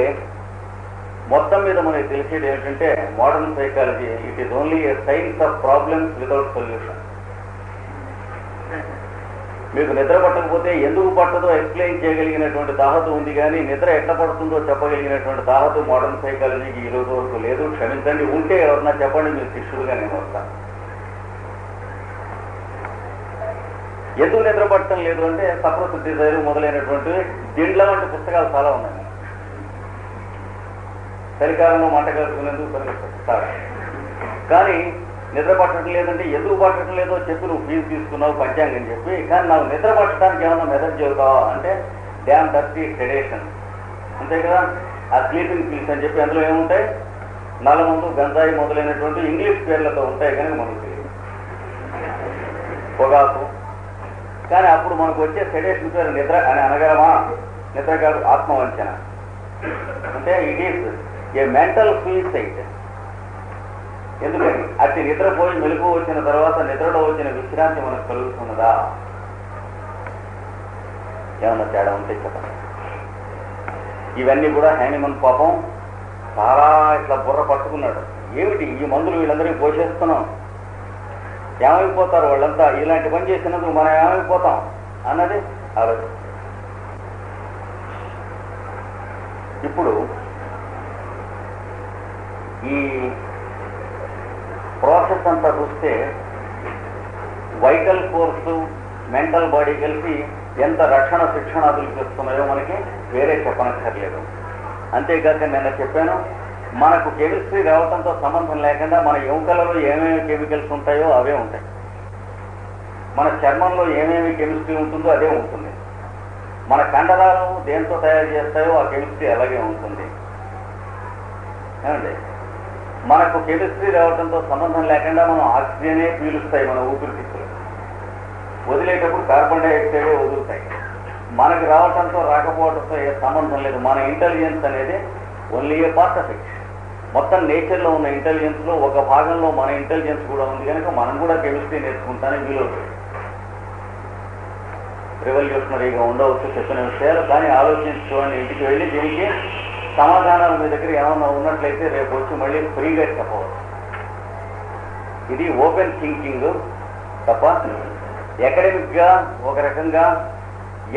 మొత్తం మీద మనకి తెలిసేది ఏంటంటే modern psychology it is only A science of problems without solution. మీకు నిద్ర పట్టకపోతే ఎందుకు పట్టదో ఎక్స్ప్లెయిన్ చేయగలిగినటువంటి తాహతు ఉంది, కానీ నిద్ర ఎట్లా పడుతుందో చెప్పగలిగినటువంటి తాహతు మోడర్న్ సైకాలజీకి ఈ రోజు వరకు లేదు. క్షమించండి, ఉంటే ఎవరన్నా చెప్పండి, మీరు శిష్యుడుగా నేను వస్తాను. ఎందుకు నిద్ర పట్టడం లేదు అంటే సప్రెస్డ్ డిజైర్ మొదలైనటువంటి దిండ్ల వంటి పుస్తకాలు చాలా ఉన్నాయి. చలికాలంలో మంట కలుసుకునేందుకు పరిగెత్తారు. కానీ నిద్ర పట్టడం లేదంటే ఎందుకు పట్టడం లేదో చెప్పి నువ్వు ఫీజు తీసుకున్నావు పంచాంగం చెప్పి, కానీ నాకు నిద్ర పట్టడానికి ఏమన్నా మెథడ్ చెబుతావా అంటే డ్యామ్ డస్టీ సెడేషన్ అంతే కదా. ఆ స్లీపింగ్ పిల్స్ అని చెప్పి అందులో ఏముంటాయి, నల్లమందు, గంజాయి మొదలైనటువంటి ఇంగ్లీష్ పేర్లతో ఉంటాయి కనుక మనకు తెలియదు, పొగాకు. కానీ అప్పుడు మనకు వచ్చే సెడేషన్ పేరు నిద్ర అని అనగలమా? నిద్ర కాదు, ఆత్మవంచన. అంటే it is a mental suicide. ఎందుకని అతి నిద్రపోయి మెలుగు వచ్చిన తర్వాత నిద్రలో వచ్చిన విశ్రాంతి మనకు కలుగుతున్నదా? ఏమన్నా తేడా ఉంటే చెప్పండి. ఇవన్నీ కూడా హ్యానిమన్ పాపం చాలా ఇట్లా బుర్ర పట్టుకున్నాడు. ఏమిటి ఈ మందులు వీళ్ళందరికీ పోషిస్తున్నాం, ఏమైపోతారు వాళ్ళంతా, ఇలాంటి పని చేసినందుకు మనం ఏమైపోతాం అన్నది ఆలోచన. ఇప్పుడు ఈ ప్రాసెస్ అంతా చూస్తే వైటల్ ఫోర్సు మెంటల్ బాడీ కలిసి ఎంత రక్షణ శిక్షణాదులు చేస్తున్నాయో మనకి వేరే చెప్పనక్కర్లేదు. అంతేకాక నిన్న చెప్పాను, మనకు కెమిస్ట్రీ రావడంతో సంబంధం లేకుండా మన ఎముకలలో ఏమేమి కెమికల్స్ ఉంటాయో అవే ఉంటాయి, మన చర్మంలో ఏమేమి కెమిస్ట్రీ ఉంటుందో అదే ఉంటుంది, మన కండరాలు దేంతో తయారు చేస్తాయో ఆ కెమిస్ట్రీ అలాగే ఉంటుంది. ఏమండి, మనకు కెమిస్ట్రీ రావడంతో సంబంధం లేకుండా మనం ఆక్సిజనే పీలుస్తాయి మన ఊపిరితిత్తులు, వదిలేటప్పుడు కార్బన్ డైఆక్సైడే వదులుతాయి. మనకు రావడంతో రాకపోవడంతో ఏ సంబంధం లేదు. మన ఇంటెలిజెన్స్ అనేది only A part of it. మొత్తం నేచర్లో ఉన్న ఇంటెలిజెన్స్లో ఒక భాగంలో మన ఇంటెలిజెన్స్ కూడా ఉంది కనుక మనం కూడా కెమిస్ట్రీ నేర్చుకుంటానే వీలవుతుంది. రెవల్యూషనరీగా ఉండవచ్చు చెప్పిన విషయాలు, కానీ ఆలోచించుకోండి. ఇంటికి వెళ్ళి దీనికి సమాధానాలు మీ దగ్గర ఏమన్నా ఉన్నట్లయితే రేపు వచ్చి మళ్ళీ ఫ్రీగా చెప్పవచ్చు. ఇది ఓపెన్ థింకింగ్ తప్ప అకాడమిక్గా ఒక రకంగా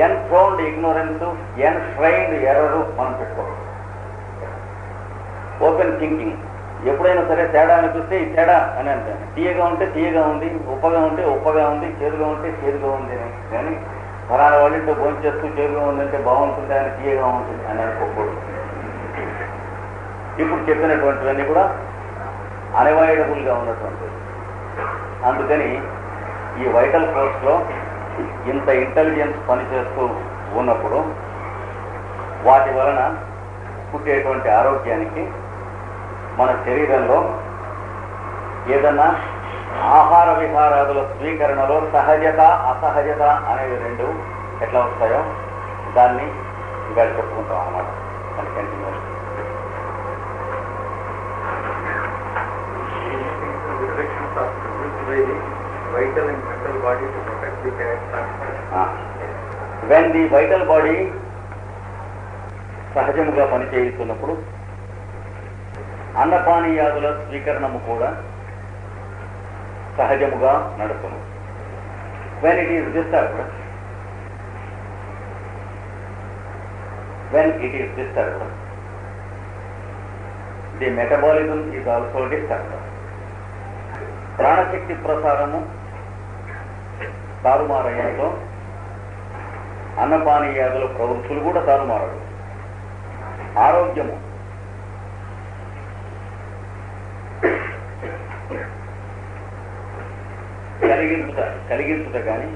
ఎన్థ్రోన్డ్ ఇగ్నోరెన్స్, ఎన్ష్రైన్డ్ ఎర్రర్ మనం పెట్టుకోవచ్చు. ఓపెన్ థింకింగ్ ఎప్పుడైనా సరే తేడా అనిపిస్తే ఈ తేడా అని అంటాను. తీయగా ఉంటే తీయగా ఉంది, ఉప్పగా ఉంటే ఉప్పగా ఉంది, చేదుగా ఉంటే చేదుగా ఉంది అని. కానీ ఫలానా వాళ్ళంటే భోజనం చేస్తూ చేదుగా ఉందంటే బాగుంటుంది అని తీయగా ఉంటుంది అని అనుకోకూడదు. ఇప్పుడు చెప్పినటువంటివన్నీ కూడా అన్అవాయిడబుల్గా ఉన్నటువంటివి. అందుకని ఈ వైటల్ ఫోర్స్లో ఇంత ఇంటెలిజెన్స్ పనిచేస్తూ ఉన్నప్పుడు వాటి వలన పుట్టేటువంటి ఆరోగ్యానికి మన శరీరంలో ఏదన్నా ఆహార విహారాదుల స్వీకరణలో సహజత అసహజత అనేవి రెండు ఎట్లా వస్తాయో దాన్ని ఇవాళ చెప్పుకుంటాం అన్నమాట. దాన్ని continue vital and mental body to protect the character. When the vital body సహజముగా పనిచేస్తున్నప్పుడు అన్నపానీయాదుల స్వీకరణము కూడా సహజముగా నడుపును. When it is disturbed, the metabolism is also disturbed. ప్రాణశక్తి ప్రసారము తారుమారయ్యడంతో అన్నపానీయాదుల ప్రవృత్తులు కూడా తారుమారడు. ఆరోగ్యము కలిగించుట కానీ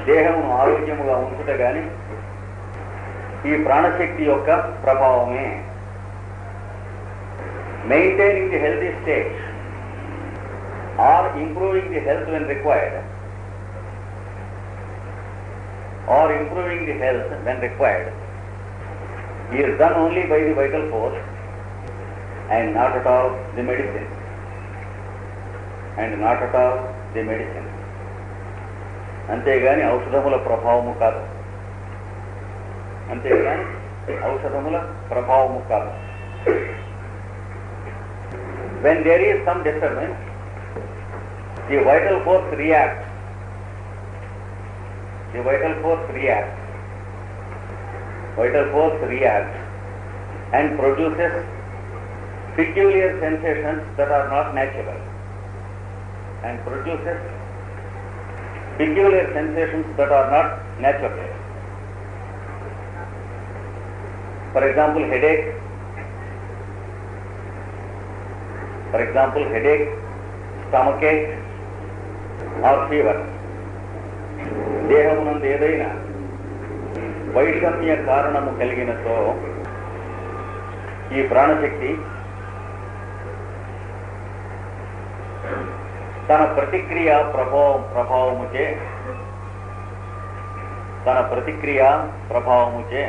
దేహమును ఆరోగ్యముగా ఉంచుట కానీ ఈ ప్రాణశక్తి యొక్క ప్రభావమే. Maintaining the healthy state or improving the health when required, is done only by the vital force and not at all the medicine. అంతేగాని ఔషధముల ప్రభావము కాదు. When there is some disturbance, the vital force reacts. And produces peculiar sensations that are not natural. For example, headache, For example, headache, stomachache or fever. దేహమునందు ఏదైనా వైషమ్య కారణము కలిగినతో ఈ ప్రాణశక్తి తన ప్రతిక్రియా ప్రభావముచే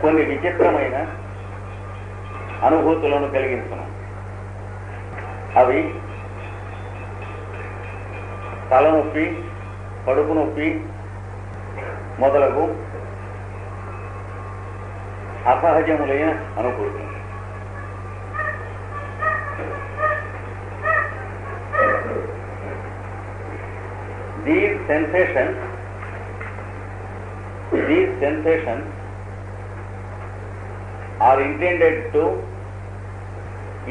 కొన్ని విచిత్రమైన అనుభూతులను కలిగించును. అవి తలనొప్పి, కడుపు నొప్పి మొదలగు అసహజములైన అనుభూతి. These sensations are intended to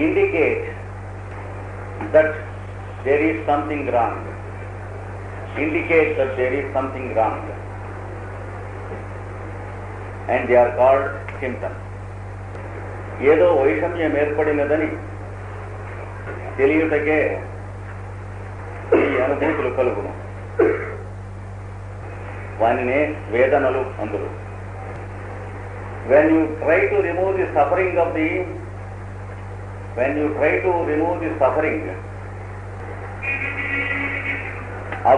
indicate that there is something wrong. And they are called symptoms. ఏదో వైషమ్యం ఏర్పడినదని తెలియుటకే ఈ అనుభూతులు కలుగును. వానినే వేదనలు అందురు. When you try to remove the suffering of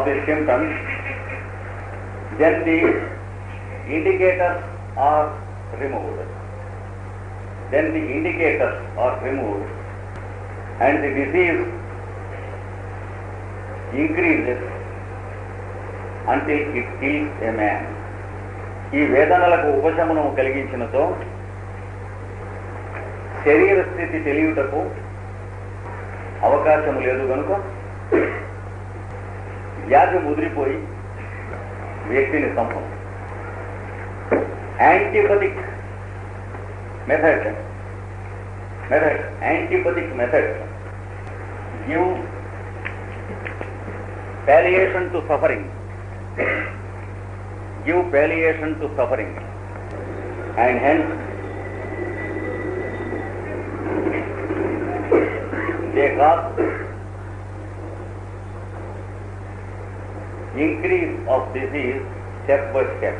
the symptoms, then the indicators are removed. And the disease increases until it kills a man. ఈ వేదనలకు ఉపశమనము కలిగించినతో శరీర స్థితి తెలియుటకు అవకాశము లేదు కనుక వ్యాధి ముదిరిపోయి వ్యక్తిని చంపం. యాంటీపథిక్ method give palliation to suffering, and hence they cause increase of disease step by step.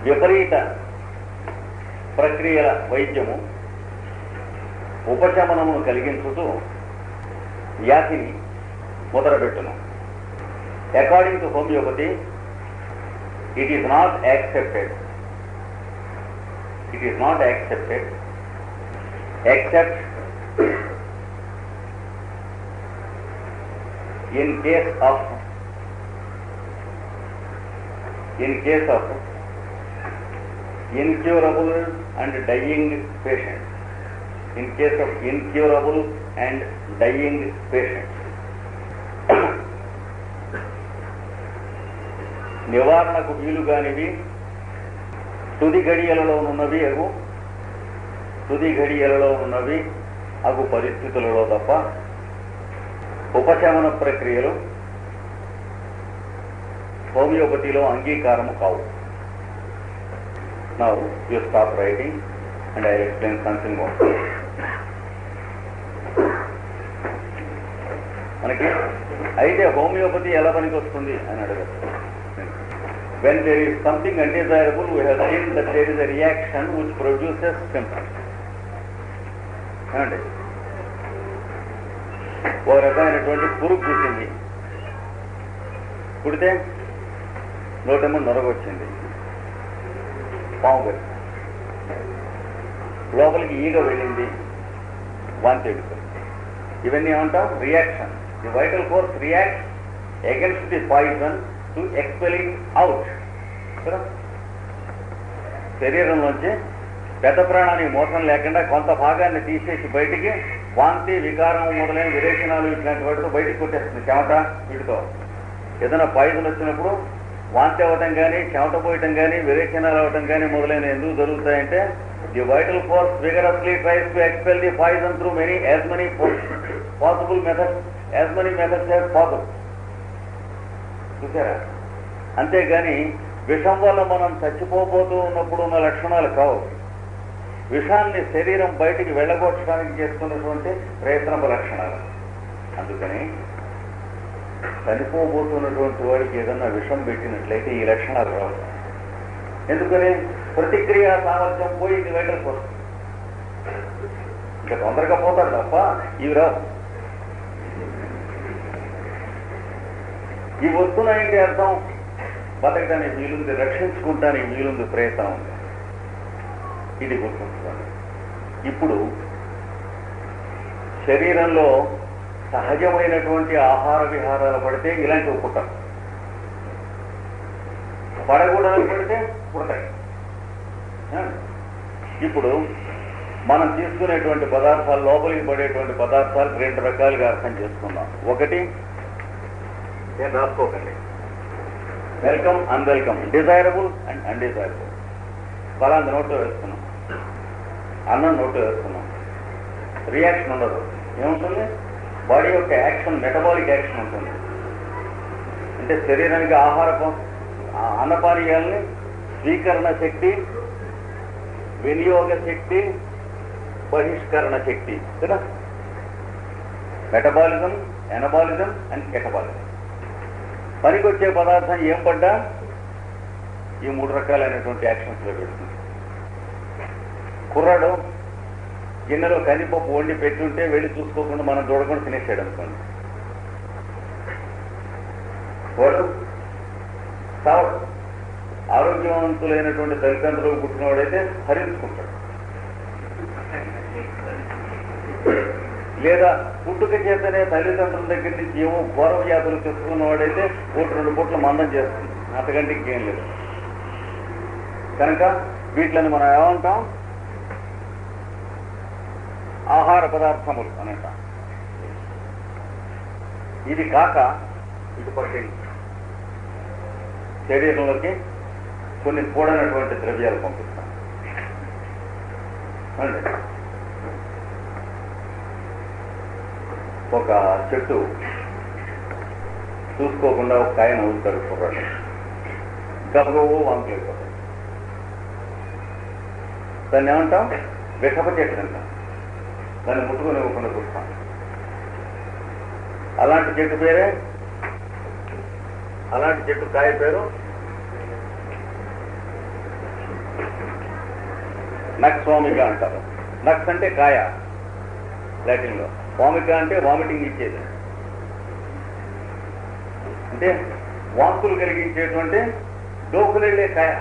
విపరీత ప్రక్రియల వైద్యము ఉపశమనమును కలిగించుతూ వ్యాధిని మొదలుపెట్టును. According to homeopathy, it is not accepted except in case of incurable and dying patients. నివారణకు వీలుగానివి తుది ఘడియలలో ఉన్నవి అగు పరిస్థితులలో తప్ప ఉపశమన ప్రక్రియలు హోమియోపతిలో అంగీకారము కావు. Now you stop writing and I will explain something more. మనకి అయితే హోమియోపతి ఎలా పనికి వస్తుంది అని అడగచ్చు. When there is something undesirable, we have seen that there is a reaction which produces symptoms. ఏమండి, ఒక రకమైనటువంటి పురుగు పుట్టింది, పుడితే నోటేమో నొరగొచ్చింది, పాము లోపలికి ఈగ వెళ్ళింది, వాంతి ఎడుతుంది. ఇవన్నీ ఏమంటాం? Reaction. The vital force react against the poison to expel it out. శరీరంలోంచి పెద్ద ప్రాణానికి మోసం లేకుండా కొంత భాగాన్ని తీసేసి బయటికి వాంతి, వికారం మొదలైన విరేచనాలు ఇట్లాంటి వాటితో బయటికి కొట్టేస్తుంది. చెమట వీటితో ఏదైనా పాయిజన్ వచ్చినప్పుడు వాంతి అవ్వటం కానీ, చెమట పోయటం కానీ, విరేచనాలు అవ్వటం కానీ మొదలైన ఎందుకు జరుగుతాయంటే the vital force vigorously tries to expel the poison through as many methods as possible. చూసారా? అంతేగాని విషం వల్ల మనం చచ్చిపోతూ ఉన్నప్పుడు ఉన్న లక్షణాలు కావు. విషాన్ని శరీరం బయటికి వెళ్ళగొట్టడానికి చేస్తున్నటువంటి ప్రయత్నపు లక్షణాలు. అందుకని చనిపోబోతున్నటువంటి వాడికి ఏదన్నా విషం పెట్టినట్లయితే ఈ లక్షణాలు రావు. ఎందుకని ప్రతిక్రియా సామర్థ్యం పోయి ఇది వెంటనే వస్తుంది. ఇంకా తొందరగా పోతాడు తప్ప ఇవి రావు. ఇవి వస్తున్నాయంటే అర్థం బతకడానికి వీలుంది, రక్షించుకుంటానికి వీలుంది ప్రయత్నం ఉంది. ఇది గుర్తుంచుకోండి. ఇప్పుడు శరీరంలో సహజమైనటువంటి ఆహార విహారాలు పడితే ఇలాంటివి పుట్టవు, పడకూడదని పడితే పుడతాయి. ఇప్పుడు మనం తీసుకునేటువంటి పదార్థాలు, లోపలికి పడేటువంటి పదార్థాలు 2 రకాలుగా అర్థం చేసుకున్నాం. ఒకటి, నేను రాసుకోకండి, welcome, unwelcome, desirable and undesirable. ఫలాంటి నోట్లో వేస్తున్నాం, అన్నం నోట్లో వేస్తున్నాం, రియాక్షన్ ఉండదు. ఏముంటుంది? బాడీ యొక్క యాక్షన్, మెటబాలిక్ యాక్షన్ ఉంటుంది. అంటే శరీరానికి అన్నపానీయాలని స్వీకరణ శక్తి, వినియోగ శక్తి, బహిష్కరణ శక్తి కదా. Metabolism, anabolism and catabolism. పనికొచ్చే పదార్థం ఏం పడ్డా ఈ 3 రకాలైనటువంటి యాక్షన్స్లో పెడుతుంది. కుర్రాడు గిన్నెలో కందిపప్పు వండి పెట్టుంటే వెళ్ళి చూసుకోకుండా మనం చూడకుండా తినేసాడు అనుకోండి, వాడు సావడు. ఆరోగ్యవంతులైనటువంటి తల్లిదండ్రులు పుట్టినవాడైతే హరించుకుంటాడు. లేదా పుట్టుక చేతనే తల్లిదండ్రుల దగ్గర నుంచి ఏమో ఘోర వ్యాధులు తెచ్చుకున్నవాడైతే 1-2 పూట్ల మందం చేస్తుంది, అంతకంటే ఇంకేం లేదు. కనుక వీటిని మనం ఏమంటాం? ఆహార పదార్థములు అని అంటాం. ఇది కాక ఇటు పట్టి శరీరంలోకి కొన్ని కూడనటువంటి ద్రవ్యాలు పంపిస్తాం అండి. ఒక చెట్టు చూసుకోకుండా ఒక కాయ నవ్వుతాడు కుర్రాడు, గబగబో వాంతులు అయిపోతాయి. దాన్ని ఏమంటాం? విషప చెట్టు అంటాం. దాన్ని ముట్టుకొని ఇవ్వకుండా చూస్తాం. అలాంటి చెట్టు పేరే, అలాంటి చెట్టు కాయ పేరు నక్స్ వామిక అంటారు. నక్స్ అంటే కాయ లాటిన్ లో, వామిక అంటే వామిటింగ్ ఇచ్చేది, అంటే వాంతులు కలిగించేటువంటి డోకులెళ్ళే కాయ.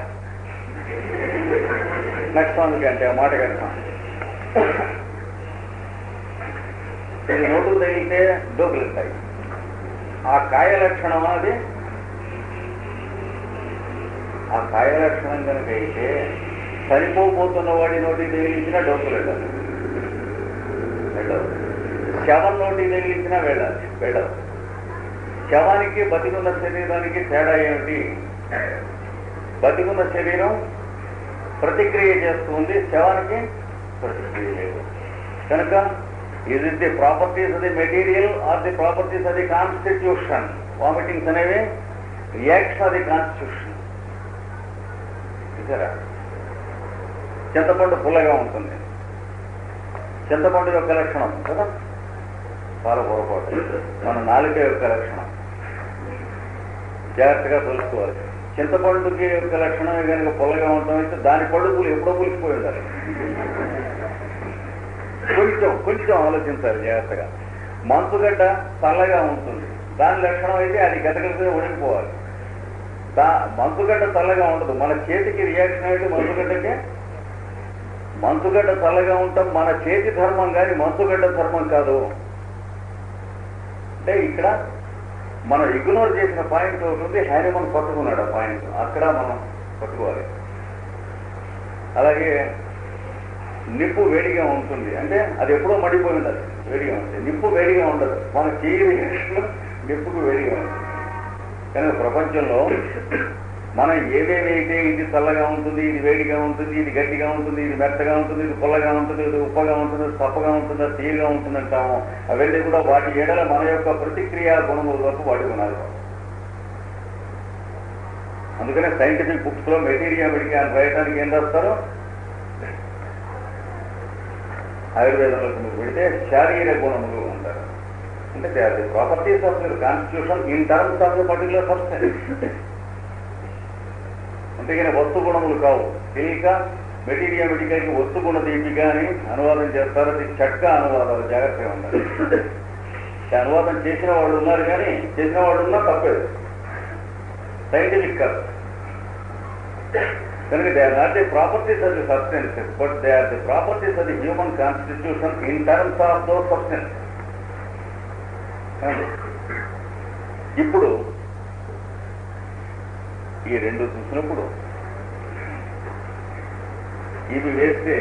నక్స్ వామిక అంటే ఆ మాట కడతాం. ఇది నోటు తగిలితే డోకులుంటాయి. ఆ కాయ లక్షణం అది, ఆ కాయ లక్షణం కనుక అయితే చనిపోతున్న వాడి నోటికి తగిలించినా డోకులు వెళ్ళాలి, శవం నోటికి తగిలించినా వెళ్ళదు. శవానికి బతికున్న శరీరానికి తేడా ఏమిటి? బతికున్న శరీరం ప్రతిక్రియ చేస్తుంది, శవానికి ప్రతిక్రియ లేదు. కనుక is it the properties of the material or the properties of the constitution? Vomitings అనేవి రియాక్షన్ ఆఫ్ ది కాన్స్టిట్యూషన్. చూసారా? చింతపండు పుల్లగా ఉంటుంది, చింతపండు యొక్క లక్షణం కదా, చాలా పొరపాటు. మన నాలుక యొక్క లక్షణం జాగ్రత్తగా తెలుసుకోవాలి. చింతపండుకి యొక్క లక్షణమే కనుక పుల్లగా ఉండటమైతే దాని పడుకులు ఎప్పుడో పులిసిపోయి ఉండాలి. కొంచెం ఆలోచించాలి జాగ్రత్తగా. మంచుగడ్డ చల్లగా ఉంటుంది, దాని లక్షణం అయితే అది గతగతగా ఉడికిపోవాలి. మంచుగడ్డ చల్లగా ఉండదు. మన చేతికి రియాక్షన్ అయితే మంచుగడ్డకి, మంచుగడ్డ చల్లగా ఉంటాం మన చేతి ధర్మం కానీ మంచుగడ్డ ధర్మం కాదు. అంటే ఇక్కడ మనం ఇగ్నోర్ చేసిన పాయింట్ ఒకటి ఉంది, హ్యానిమన్ పట్టుకున్నాడు ఆ పాయింట్, అక్కడ మనం పట్టుకోవాలి. అలాగే నిప్పు వేడిగా ఉంటుంది అంటే అది ఎప్పుడో మడిపోయి ఉండాలి, వేడిగా ఉంటుంది. నిప్పు వేడిగా ఉండదు, మన చేయి నిప్పుకు వేడిగా ఉంటుంది. కానీ ప్రపంచంలో మనం ఏవేవైతే ఇది చల్లగా ఉంటుంది, ఇది వేడిగా ఉంటుంది, ఇది గట్టిగా ఉంటుంది, ఇది మెత్తగా ఉంటుంది, ఇది పుల్లగా ఉంటుంది, ఇది ఉప్పగా ఉంటుంది, తప్పగా ఉంటుంది, తీయగా ఉంటుంది అంటాము, అవన్నీ కూడా వాటి ఏడల మన యొక్క ప్రతిక్రియా గుణముల వరకు వాడుకున్నారు. అందుకనే సైంటిఫిక్ బుక్స్ లో మెటీరియా మెడికా అని రాయడానికి ఏం రాస్తారు? ఆయుర్వేదంలోకి మీరు పెడితే శారీరక గుణములు ఉంటారు. అంటే they are the properties of your constitution in terms of the particular substance. అంతేగాని వస్తు గుణములు కావు. తెలియక మెటీరియల్కి వస్తు గుణ దీపిక అని అనువాదం చేస్తారు. అది చట్కా అనువాదాలు, జాగ్రత్తగా ఉండాలి. అనువాదం చేసిన వాళ్ళు ఉన్నారు, కానీ చేసిన వాళ్ళు ఉన్నా తప్పేది, సైంటిఫిక్ కాదు. కనుక they are not the properties of the substances, but they are the properties of the human constitution in terms of those substance. ఇప్పుడు ఈ రెండు చూసినప్పుడు ఇవి వేస్తే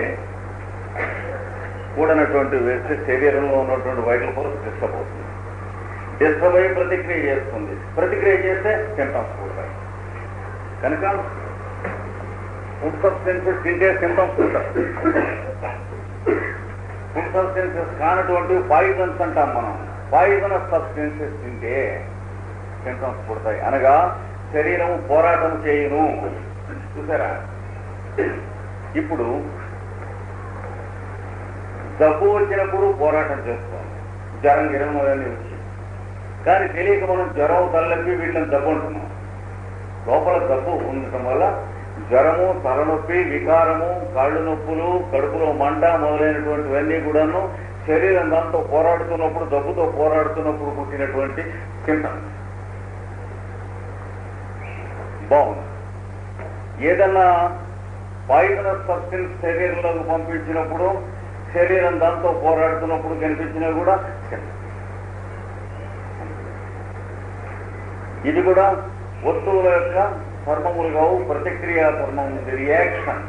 కూడనటువంటి వేస్తే శరీరంలో ఉన్నటువంటి వైటల్ ఫోర్స్ డిస్టర్బ్ అవుతుంది. డిస్టర్బ్ అయ్యి ప్రతిక్రియ చేస్తుంది. ప్రతిక్రియ చేస్తే సింటమ్స్ పుడతాయి. కనుక ఫుడ్ సబ్స్టెన్సెస్ తింటే సింటమ్స్ ఉంటాయి. ఫుడ్ సబ్స్టెన్సెస్ కానటువంటి పాయిజన్స్ అంటాం మనం. పాయిజనస్ సబ్స్టెన్సెస్ తింటే సింటమ్స్ పుడతాయి. అనగా శరీరం పోరాటం చేయును. చూసారా? ఇప్పుడు జబ్బు వచ్చినప్పుడు పోరాటం చేస్తాం, జ్వరం గిరం అవన్నీ వచ్చి. కానీ తెలియక మనం జ్వరం తలనొప్పి వీటిని జబ్బు అంటున్నాం. లోపల జబ్బు ఉండటం వల్ల జ్వరము, తలనొప్పి, వికారము, కాళ్ళు నొప్పులు, కడుపులో మంట మొదలైనటువంటివన్నీ కూడాను శరీరం దాంతో పోరాడుతున్నప్పుడు, జబ్బుతో పోరాడుతున్నప్పుడు పుట్టినటువంటి సింటమ్స్. బాగుంది. ఏదన్నా పాయిజనస్ సబ్స్టెన్స్ శరీరంలోకి పంపించినప్పుడు, శరీరం దాంతో పోరాడుతున్నప్పుడు కనిపించినా కూడా ఇది కూడా వస్తువుల యొక్క ధర్మములు కావు, ప్రతిక్రియా ధర్మం ఉంది. రియాక్షన్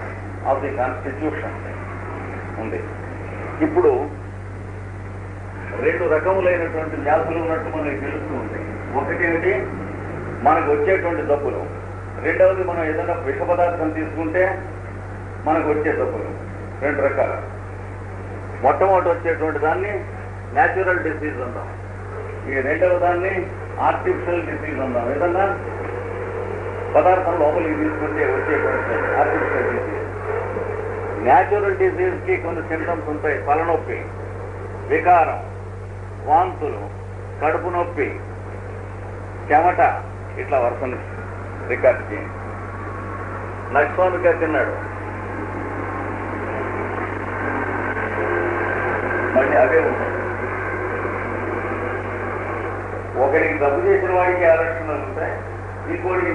ఆఫ్ ది కాన్స్టిట్యూషన్ ఉంది. ఇప్పుడు రెండు రకములైనటువంటి వ్యాధులు ఉన్నట్టు మనకి తెలుస్తూ ఉంటాయి. ఒకటేమిటి మనకు వచ్చేటువంటి జబ్బులు, రెండవది మనం ఏదైనా విష పదార్థం తీసుకుంటే మనకు వచ్చే జబ్బులు. రెండు రకాలు. మొట్టమొదటి వచ్చేటువంటి దాన్ని న్యాచురల్ డిసీజ్ అందాం, ఈ రెండవ దాన్ని ఆర్టిఫిషియల్ డిసీజ్ అందాం. ఏదన్నా పదార్థం లోపలికి తీసుకుంటే వచ్చేటువంటి ఆర్టిఫిషియల్ డిసీజ్. న్యాచురల్ డిసీజ్ కి కొన్ని సింటమ్స్ ఉంటాయి. తలనొప్పి, వికారం, వాంతులు, కడుపు నొప్పి, చెమట, ఇట్లా వరుసను రికార్డు చేయండి. నక్స్వామిగా తిన్నాడు, మళ్ళీ అవే ఉంటాయి. ఒకరికి జబ్బు చేసిన వాడికి ఆ లక్షణాలు ఉంటాయి, ఇంకోటికి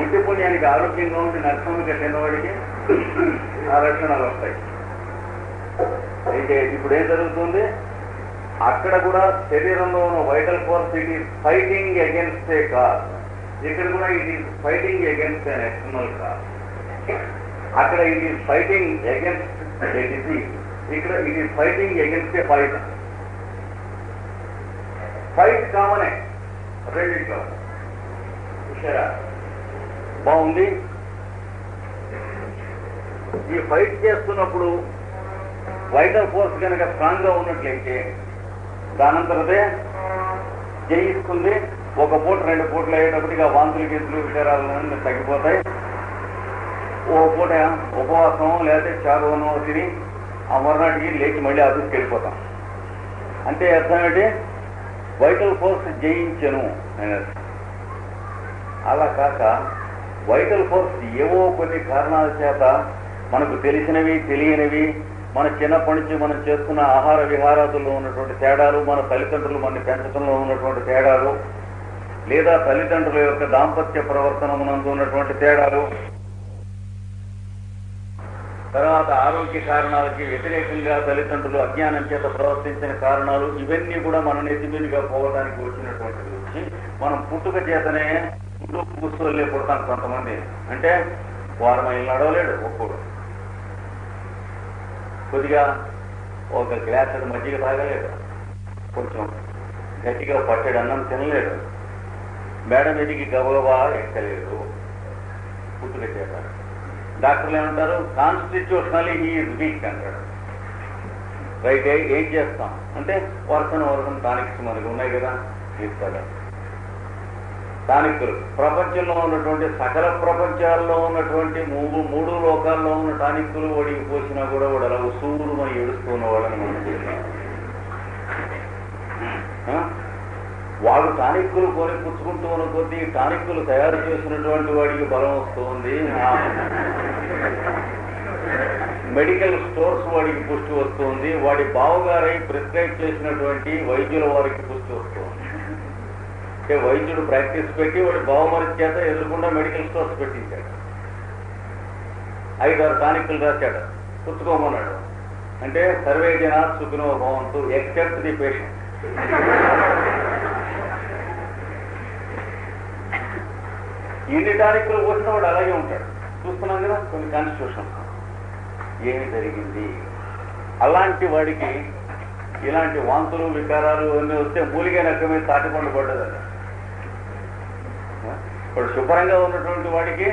ఇంటి పుణ్యానికి ఆరోగ్యంగా ఉండి నక్స్వామిగా తిన్నవాడికి ఆ లక్షణాలు వస్తాయి. అయితే ఇప్పుడు ఏం జరుగుతుంది, అక్కడ కూడా శరీరంలో ఉన్న vital force it is fighting against a cause. ఇక్కడ కూడా it is fighting against an external cause. అక్కడ it is fighting against a disease, ఇక్కడ it is fighting against a fight. Fight కామనే రెండింట్లో. చూసారా? బాగుంది. ఈ ఫైట్ చేస్తున్నప్పుడు వైటల్ ఫోర్స్ కనుక స్ట్రాంగ్ గా ఉన్నట్లయితే దానంతరదే జయిస్తుంది. ఒక పూట రెండు పూటలు అయ్యేటప్పటికి ఆ వాంతులు గెంతులు విచారాలు తగ్గిపోతాయి. ఓ పూట ఉపవాసం లేకపోతే చారువనో తిని ఆ మరునాటికి లేచి మళ్ళీ ఆఫీస్కి వెళ్ళిపోతాం. అంటే అర్థం ఏంటి, వైటల్ ఫోర్స్ జయించను అనేది. అలా కాక వైటల్ ఫోర్స్ ఏవో కొన్ని కారణాల చేత మనకు తెలిసినవి తెలియనివి, మన చిన్నప్పటి నుంచి మనం చేస్తున్న ఆహార విహారాదుల్లో ఉన్నటువంటి తేడాలు, మన తల్లిదండ్రులు మన పెంచడంలో ఉన్నటువంటి తేడాలు, లేదా తల్లిదండ్రుల యొక్క దాంపత్య ప్రవర్తనమునందు ఉన్నటువంటి తేడాలు, తర్వాత ఆరోగ్య కారణాలకి వ్యతిరేకంగా తల్లిదండ్రులు అజ్ఞానం చేత ప్రవర్తించిన కారణాలు, ఇవన్నీ కూడా మన నెత్తిమీదుగా పోవడానికి వచ్చినటువంటిది వచ్చి మనం పుట్టుక చేతనే కూర్చోలే పుడతాం. కొంతమంది అంటే వారం అయిన నడవలేడు, ఒక్కడు కొద్దిగా ఒక గ్లాస్ మజ్జిగ తాగలేడు, కొంచెం గట్టిగా పట్టెడు అన్నం తినలేడు, మేడ మీదికి గబగబా ఎక్కలేడు పుట్టుక చేత. డాక్టర్లు ఏమంటారు, కాన్స్టిట్యూషనల్లీ హీ ఈజ్ వీక్ అంటాడు. రైట్, ఏం చేస్తాం అంటే వరుసను టానిక్స్ మనకు ఉన్నాయి కదా, ఇస్తాడు. టానిక్కులు ప్రపంచంలో ఉన్నటువంటి సకల ప్రపంచాల్లో ఉన్నటువంటి మూడు లోకాల్లో ఉన్న టానిక్కులు వాడికి పోసినా కూడా వాడు అలా ఉసూరు అని ఏడుస్తూ ఉన్నవాళ్ళని మనం చూసాం. వాడు టానిక్కులు కొని పుచ్చుకుంటూ ఉన్న కొద్దీ టానిక్కులు తయారు చేసినటువంటి వాడికి బలం వస్తుంది, మెడికల్ స్టోర్స్ వాడికి పుష్టి వస్తుంది, వాడి బావగారై ప్రిస్క్రైబ్ చేసినటువంటి వైద్యుల వారికి పుష్టి వస్తుంది. అంటే వైద్యుడు ప్రాక్టీస్ పెట్టి వాడి బావమరి చేత ఎదురుకుండా మెడికల్ స్టోర్స్ పెట్టించాడు, 5-6 టానిక్కులు రాశాడు, పుచ్చుకోమన్నాడు. అంటే సర్వే జనా సుఖినో భవంతు ఎక్సెప్ట్ ది పేషెంట్. ఎన్ని టానిక్కులు పోసినా వాడు అలాగే ఉంటాడు. చూస్తున్నాం కదా కొన్ని కాన్స్టిట్యూషన్. ఏమి జరిగింది? అలాంటి వాడికి ఇలాంటి వాంతులు వికారాలు అన్నీ వస్తే మూలిగే నక్కమే తాటిపండు పడ్డదని. ఇప్పుడు శుభ్రంగా ఉన్నటువంటి వాడికి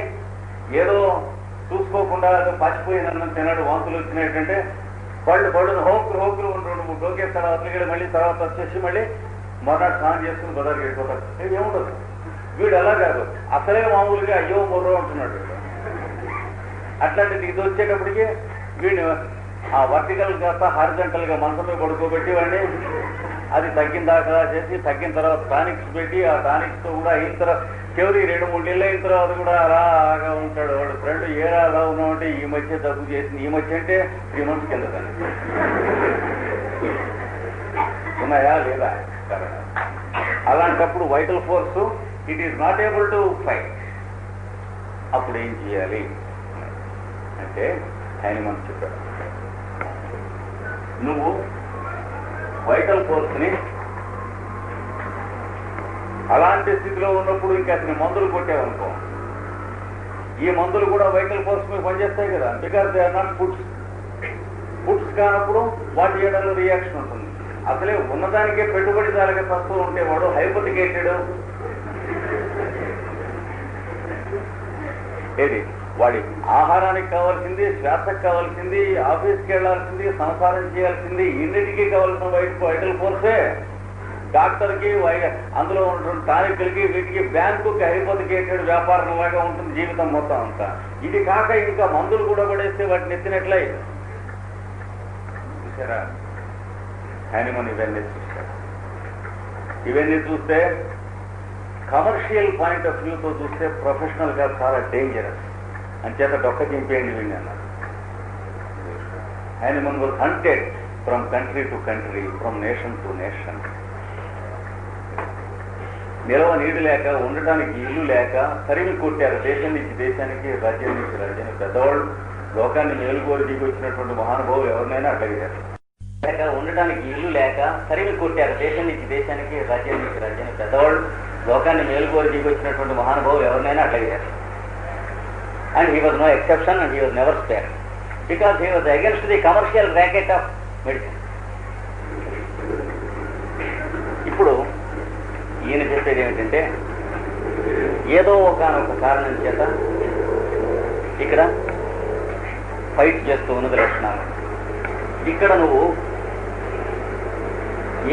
ఏదో చూసుకోకుండా పచ్చిపోయిన తిన్నాడు, వాంతులు వచ్చినట్టంటే పళ్ళును హోకులు 2-3 డోకేస్తాడు. అతలిగడ మళ్ళీ తర్వాత వచ్చేసి మళ్ళీ మర్నాడు స్నానం చేసుకుని బజార్కి వెళ్ళిపోతాడు. ఏముండదు. వీడు అలా కాదు, అసలే మామూలుగా అయ్యో మొర్రో అంటున్నాడు. అట్లాంటిది ఇది వచ్చేటప్పటికి వీడిని ఆ వర్టికల్ కాస్త హారిజంటల్ గా మంచంలో పడుకోబెట్టి వాడిని అది తగ్గిన దాకా చేసి, తగ్గిన తర్వాత టానిక్స్ పెట్టి, ఆ టానిక్స్ తో కూడా అయిన తర్వాత చివరి 2-3 నెలలు అయిన తర్వాత కూడా అలాగా ఉంటాడు. వాడు ఫ్రెండ్ ఏరా అలా ఉన్నామంటే ఈ మధ్య దగ్గు చేసింది, ఈ మధ్య అంటే 3 months కింద కానీ ఉన్నాయా లేదా? అలాంటప్పుడు vital force it is not able to fight. అప్పుడు ఏం చేయాలి అంటే ఆయన మనం చెప్పాడు, నువ్వు వైటల్ ఫోర్స్ ని అలాంటి స్థితిలో ఉన్నప్పుడు ఇంకా అతని మందులు కొట్టావనుకో, ఈ మందులు కూడా వైటల్ ఫోర్స్ మీద పనిచేస్తాయి కదా. Because they are not foods కానప్పుడు వాటి ఏడాలో రియాక్షన్ ఉంటుంది. అసలే ఉన్నదానికే పెట్టుబడిదారుగా తస్తూ ఉంటే వాడు హైపోతికేటెడ్. ఏది వాడి ఆహారానికి కావాల్సింది, శ్వాసకు కావాల్సింది, ఆఫీస్కి వెళ్లాల్సింది, సంసారం చేయాల్సింది, ఇన్నిటికీ కావాల్సిన వైటల్ ఫోర్సే. డాక్టర్కి అందులో ఉన్నటువంటి టానిక్లకి వీటికి బ్యాంకుకి హైపోతికేటెడ్ వ్యాపారం లాగా ఉంటుంది జీవితం మొత్తం అంతా. ఇది కాక ఇంకా మందులు కూడా పడేస్తే వాటిని ఎత్తినట్లే. చూసారా హ్యానిమన్ ఇవన్నీ చూస్తారు. ఇవన్నీ చూస్తే కమర్షియల్ పాయింట్ ఆఫ్ వ్యూతో చూస్తే ప్రొఫెషనల్ గా చాలా డేంజరస్. అంచేత డొక్క చింపేయండి వీడిని అన్నారు. Hahnemann was haunted from country to country, from nation to nation. నిలవ నీడు లేక, ఉండటానికి ఇల్లు లేక తరిమి కొట్టారు. దేశం నుంచి దేశానికి, రాజ్యం నుంచి రాజ్యానికి. పెద్దవాళ్ళు లోకాన్ని మేలుకోరి దిగి వచ్చినటువంటి మహానుభావులు ఎవరినైనా అట్లాగారు. లేక ఉండటానికి ఇల్లు లేక తరిమి కొట్టారు. దేశం నుంచి దేశానికి, రాజ్యం నుంచి రాజ్యానికి. పెద్దవాళ్ళు లోకాన్ని మేలుకోరి దిగి వచ్చినటువంటి మహానుభావులు ఎవరినైనా అట్లాగారు. And he was no exception, and he was never spare, because he was against the commercial racket of medicine. ఇప్పుడు ఈయన చెప్పేది ఏమిటంటే, ఏదో ఒకనొక కారణం చేత ఇక్కడ ఫైట్ చేస్తూ ఉన్నది లక్షణాలు. ఇక్కడ నువ్వు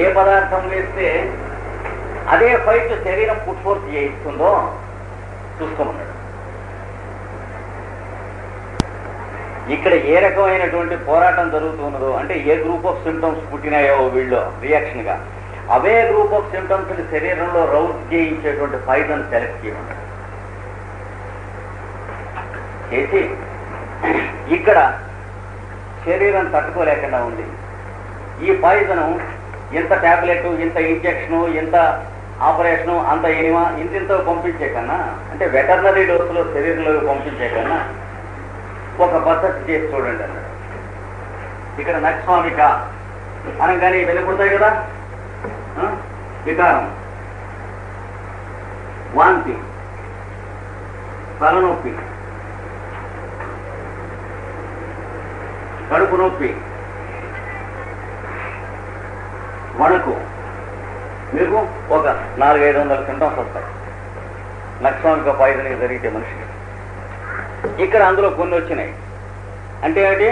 ఏ పదార్థం వేస్తే అదే ఫైట్ శరీరం పుట్ఫోర్స్ చేయిస్తుందో చూసుకోమన్నాడు. ఇక్కడ ఏ రకమైనటువంటి పోరాటం జరుగుతున్నదో, అంటే ఏ గ్రూప్ ఆఫ్ సిమ్టమ్స్ పుట్టినాయో వీళ్ళు రియాక్షన్ గా, అవే గ్రూప్ ఆఫ్ సిమ్టమ్స్ ని శరీరంలో రౌజ్ చేయించేటువంటి పాయిజన్ సెలెక్ట్ చేయమన్నారు. చేసి ఇక్కడ శరీరం తట్టుకోలేకుండా ఉంది, ఈ పాయిజను ఇంత టాబ్లెట్, ఇంత ఇంజక్షను, ఇంత ఆపరేషను, అంత ఎనిమా ఇంతింతో పంపించే కన్నా, అంటే వెటర్నరీ డోసులో శరీరంలోకి పంపించే కన్నా ఒక పద్ధతి చేసి చూడండి అన్నాడు. ఇక్కడ నక్స్వామిక అనగానే వెళ్ళిపోతాయి కదా, వికారం, వాంతి, తలనొప్పి, కడుపు నొప్పి, వణుకు, మీకు ఒక 400-500 సింటమ్స్ వస్తాయి నక్స్వామిక పాయిజన్కి జరిగితే మనిషికి. ఇక్కడ అందులో కొన్ని వచ్చినాయి. అంటే ఏంటి?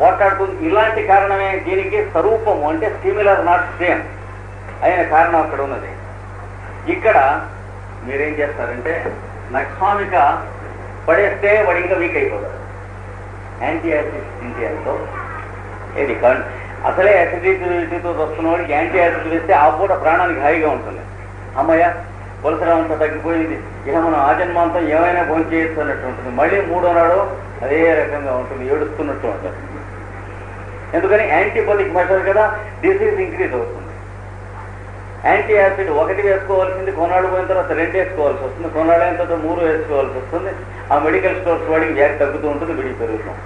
పోట్లాడుతుంది. ఇలాంటి కారణమే దీనికి స్వరూపము, అంటే సిమిలర్ నాట్ సేమ్ అయిన కారణం అక్కడ ఉన్నది. ఇక్కడ మీరేం చేస్తారంటే నక్స్వామిక పడేస్తే వాడు ఇంకా వీక్ అయిపోతాడు. యాంటీ యాసిడ్ ఇంటియాతో ఇది అసలే యాసిడిటీతో వస్తున్న వాడికి యాంటీ యాసిడ్ వేస్తే ఆ పూట ప్రాణానికి హాయిగా ఉంటుంది. అమ్మయ్య కొలసరం అంతా తగ్గిపోయింది, ఇక మనం ఆజన్మాంతం ఏమైనా భోజనం చేయొచ్చు అన్నట్టు ఉంటుంది. మళ్ళీ మూడో నాడు అదే రకంగా ఉంటుంది, ఏడుస్తున్నట్టు ఉంటుంది. ఎందుకని యాంటీబయాటిక్ మెషర్ కదా, డిసీజ్ ఇంక్రీజ్ అవుతుంది. యాంటీ యాసిడ్ ఒకటి వేసుకోవాల్సింది కొన్నాళ్ళు పోయిన తర్వాత 2 వేసుకోవాల్సి వస్తుంది, కొన్నాళ్ళు అయిన తర్వాత 3 వేసుకోవాల్సి వస్తుంది. ఆ మెడికల్ స్టోర్స్ వాడికి వ్యాధి తగ్గుతూ ఉంటుంది, విడిగి పెరుగుతాం.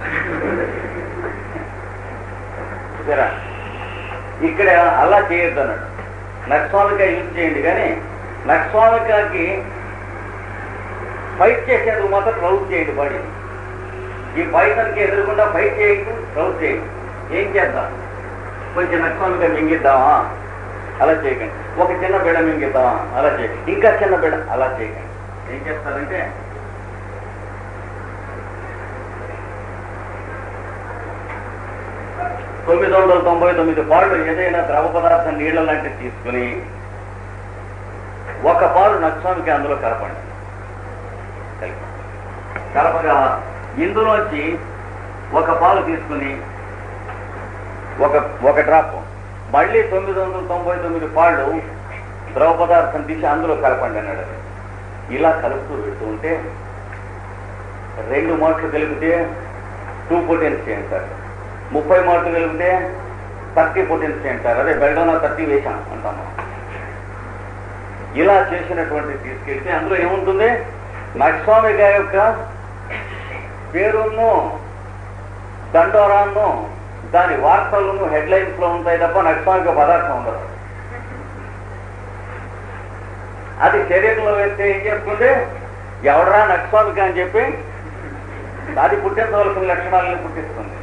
సరే, ఇక్కడ అలా చేయొద్దు అన్నాడు. నక్స్వామిక యూజ్ చేయండి, కానీ నక్స్వామికకి ఫైట్ చేసేందుకు మాత్రం రౌజ్ చేయండి బాడీ. ఈ పాయిజన్కి ఎదురకుండా ఫైట్ చేయకు, రౌజ్ చేయండి. ఏం చేద్దాం, కొంచెం నక్స్వామిక మింగిద్దామా, అలా చేయకండి. ఒక చిన్న బిడ మింగిద్దామా, అలా చేయకండి. ఇంకా చిన్న బిడ, అలా చేయకండి. ఏం చేస్తారంటే 999 పాలు ఏదైనా ద్రవ పదార్థం నీళ్ల లాంటివి తీసుకుని ఒక పాలు నక్స్వామికి అందులో కలపండి. కలపగా ఇందులోంచి ఒక పాలు తీసుకుని ఒక డ్రాప్ మళ్ళీ 999 పాళ్ళు ద్రవ పదార్థం తీసి అందులో కలపండి అన్నాడు. ఇలా కలుపుతూ పెడుతూ ఉంటే 2 మాటలు కలిపితే 2 పొటెన్సీ అంటారు, 30 మాటలు కలిపితే 30 పొటెన్సీ అంటారు. అదే బెల్డోనా 30 వేశాం అంటాం. ఇలా చేసినటువంటి తీసుకెళ్తే అందులో ఏముంటుంది, నక్స్వామిక యొక్క పేరును, దండోరాను, దాని వార్తలను హెడ్లైన్స్ లో ఉంటాయి తప్ప నక్స్వామిక పదార్థం ఉండదు. అది శరీరంలో వేస్తే ఏం చేస్తుంది, ఎవడరా నక్స్వామిక అని చెప్పి అది పుట్టించవలసిన లక్షణాలను పుట్టిస్తుంది.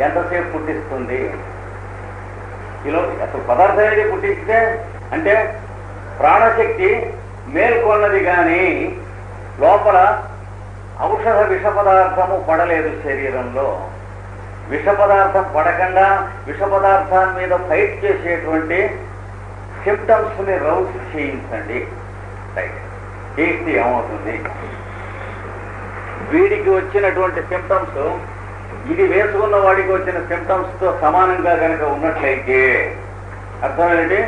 ఎంతసేపు పుట్టిస్తుంది, ఇలా అసలు పదార్థం ఏది పుట్టిస్తే అంటే ప్రాణశక్తి మేల్కొన్నది కానీ లోపల ఔషధ విష పదార్థము పడలేదు శరీరంలో. విష పదార్థం పడకుండా విష పదార్థాన్ని మీద ఫైట్ చేసేటువంటి సిమ్టమ్స్ ని రౌజ్ చేయించండి. చేస్తే ఏమవుతుంది, వీడికి వచ్చినటువంటి సిమ్టమ్స్ ఇది వేసుకున్న వాడికి వచ్చిన సిమ్టమ్స్ తో సమానంగా కనుక ఉన్నట్లయితే అర్థం ఏంటి,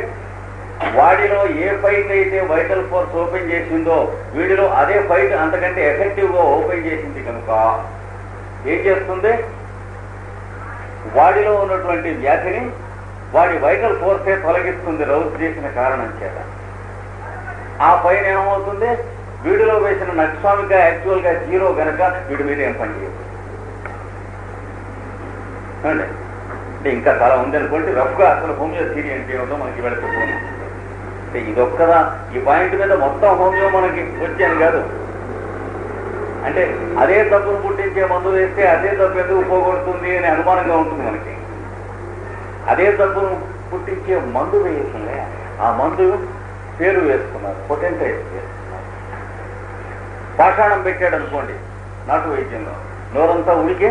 వాడిలో ఏ ఫైట్ అయితే వైటల్ ఫోర్స్ ఓపెన్ చేసిందో వీడిలో అదే ఫైట్ అంతకంటే ఎఫెక్టివ్ గా ఓపెన్ చేసింది కనుక ఏం చేస్తుంది, వాడిలో ఉన్నటువంటి వ్యాధిని వాడి వైటల్ ఫోర్సే తొలగిస్తుంది రౌజ్ చేసిన కారణం చేత. ఆ పైన ఏమవుతుంది, వీడిలో వేసిన నక్స్వామిక యాక్చువల్ గా 0 గనక వీడి మీద ఏం పని చేయదు. అంటే ఇంకా చాలా ఉంది అనుకోండి, రఫ్ గా అసలు హోమియో థియరీ అంటే ఏమిటో మనకి వెళుతున్నాం. ఇదొక్కదా ఈ పాయింట్ మీద మొత్తం హోమియో మనకి వచ్చాను కాదు. అంటే అదే తప్పును పుట్టించే మందు వేస్తే అదే తప్పు ఎందుకు పోగొడుతుంది అనే అనుమానంగా ఉంటుంది మనకి. అదే తప్పును పుట్టించే మందు వేయకుండా ఆ మందు పేరు వేసుకున్నారు, పొటెంటైజ్ వేసుకున్నారు. పాషాణం పెట్టాడు అనుకోండి నాటు వైద్యంలో, నోరంతా ఉడికి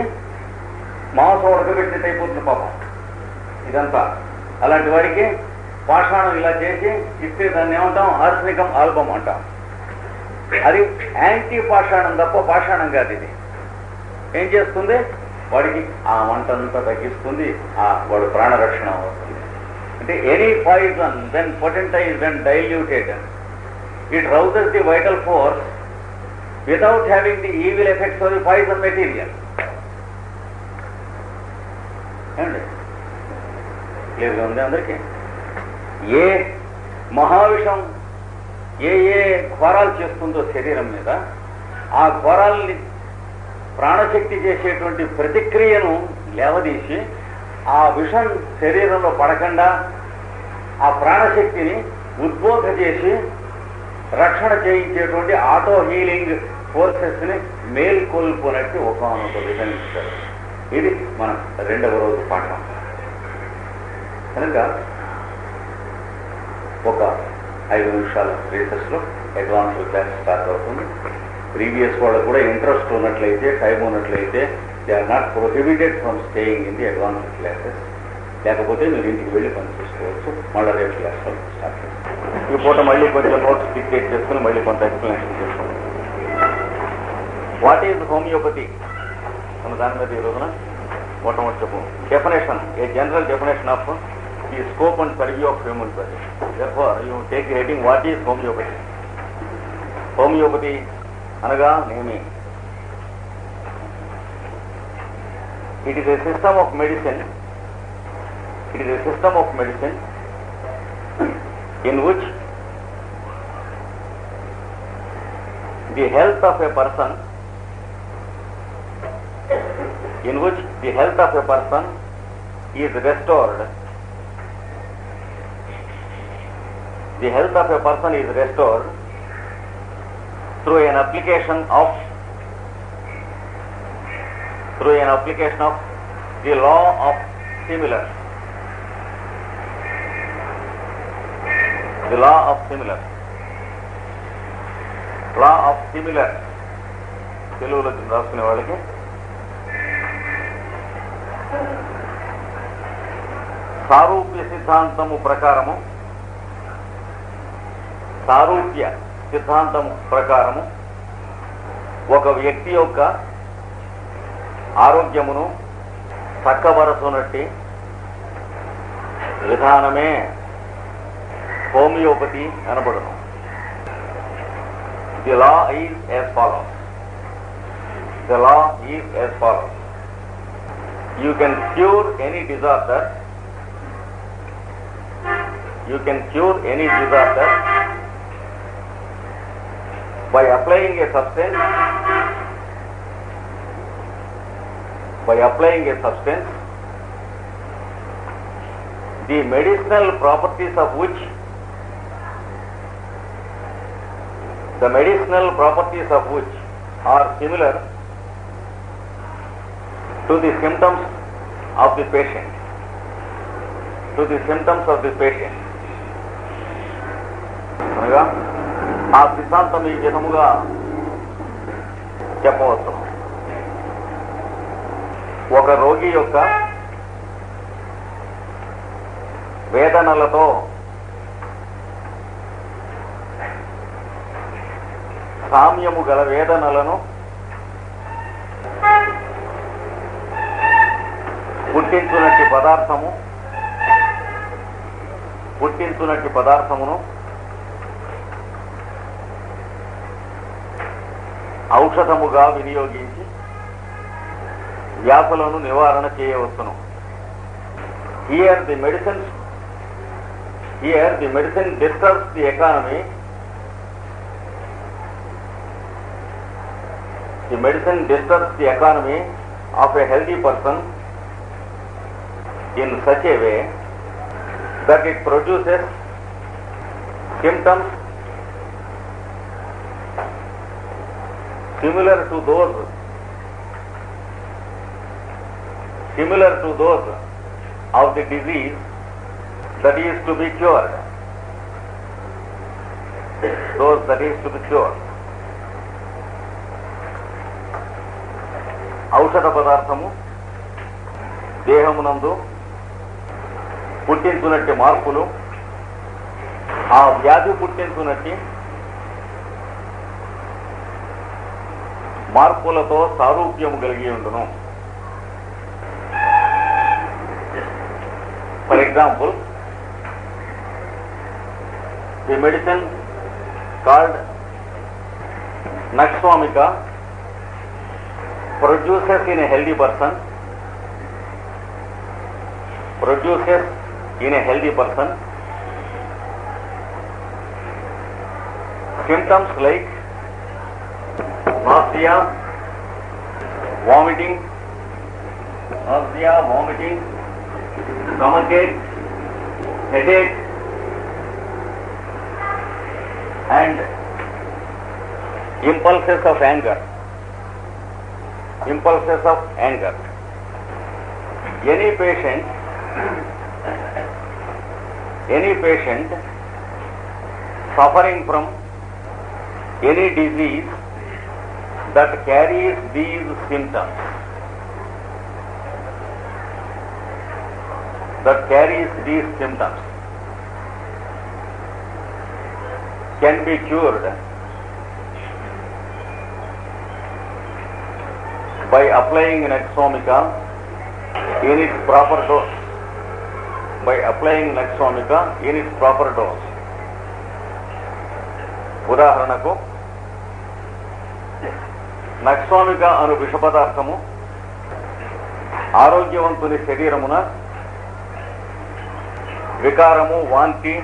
మాంసం ఉడకబెట్టినట్టు అయిపోతుంది పాపం ఇదంతా. అలాంటి వాడికి పాషాణం ఇలా చేసి ఇస్తే దాన్ని ఏమంటాం, ఆర్సనికం ఆల్బమ్ అంటాం. అది యాంటీ పాషాణం తప్ప పాషాణం కాదు. ఇది ఏం చేస్తుంది, వాడికి ఆ మంటంతా తగ్గిస్తుంది, వాడు ప్రాణరక్షణ అవుతుంది. అంటే any poison when potentized and diluted it rouses the vital force without having the evil effects of the poison material. ఏమండి క్లియర్గా ఉంది అందరికీ? ఏ మహావిషం ఏ ఘోరాలు చేస్తుందో శరీరం మీద, ఆ ఘోరాల్ని ప్రాణశక్తి చేసేటువంటి ప్రతిక్రియను లేవదీసి ఆ విషం శరీరంలో పడకుండా ఆ ప్రాణశక్తిని ఉద్బోధ చేసి రక్షణ చేయించేటువంటి ఆటో హీలింగ్ ఫోర్సెస్ ని మేల్కొల్పునట్టు ఒకనొక విధంగా ఇది మనం 2వ రోజు పాఠం. కనుక ఒక 5 నిమిషాల రీసెస్ లో అడ్వాన్స్ క్లాస్ స్టార్ట్ అవుతుంది. ప్రీవియస్ వాళ్ళకు కూడా ఇంట్రెస్ట్ ఉన్నట్లయితే, టైం ఉన్నట్లయితే, they are not prohibited from staying in the advance classes. లేకపోతే మీరు ఇంటికి వెళ్ళి పని చేసుకోవచ్చు. మళ్ళీ రేపు క్లాస్లో స్టార్ట్ చేస్తాం. ఈ పూట మళ్ళీ కొంచెం నోట్స్ డిక్టేట్ చేసుకుని మళ్ళీ కొంత ఎక్స్ప్లెనేషన్ చేసుకోండి. వాట్ ఈజ్ హోమియోపతి అన్న దాని మీద ఈ రోజున మొట్టమొదటి చెప్పు. Definition, A general definition of the scope and purview of homeopathy. therefore you take the heading, what is homeopathy? Homeopathy అనగా నేమి. It is a system of medicine. It is a system of medicine in which the health of a person, is restored. The health of a person is restored through an application of the law of similars. The law of similars. Law of similars. తెలుగులో రాసుకునే వాళ్ళకి సారూప్య సిద్ధాంతము ప్రకారము ఒక వ్యక్తి యొక్క ఆరోగ్యమును చక్కబరచునట్టి విధానమే homeopathy అనబడును. The law is as follows. You can cure any disorder. By applying a substance. The medicinal properties of which are similar to the symptoms of the patient. అనగా ఆ సిద్ధాంతం ఈ విధముగా చెప్పవచ్చు. ఒక రోగి యొక్క వేదనలతో సామ్యము గల వేదనలను పుట్టించునట్టి పదార్థమును ఔషధముగా వినియోగించి వ్యాధులను నివారణ చేయవచ్చును. Here the medicine disturbs the economy. The medicine disturbs the economy of a healthy person in such a way that it produces symptoms similar to those of the disease that is to be cured. ఔషధ పదార్థము దేహమునందు పుట్టించునట్టి మార్పులు ఆ వ్యాధి పుట్టించునట్టి మార్పులతో సారూప్యము కలిగి ఉండును. For example, the medicine called Naxwamika produces in a healthy person symptoms like nausea, vomiting, stomachache, headache, and impulses of anger. Any patient suffering from any disease that carries these symptoms that carries these symptoms can be cured by applying Nexomica in its proper dose. By applying Nexomica in its proper dose. ఉదాహరణకు నక్సోమికా అను విష పదార్థము ఆరోగ్యవంతుని శరీరమున వికారము, వాంతి,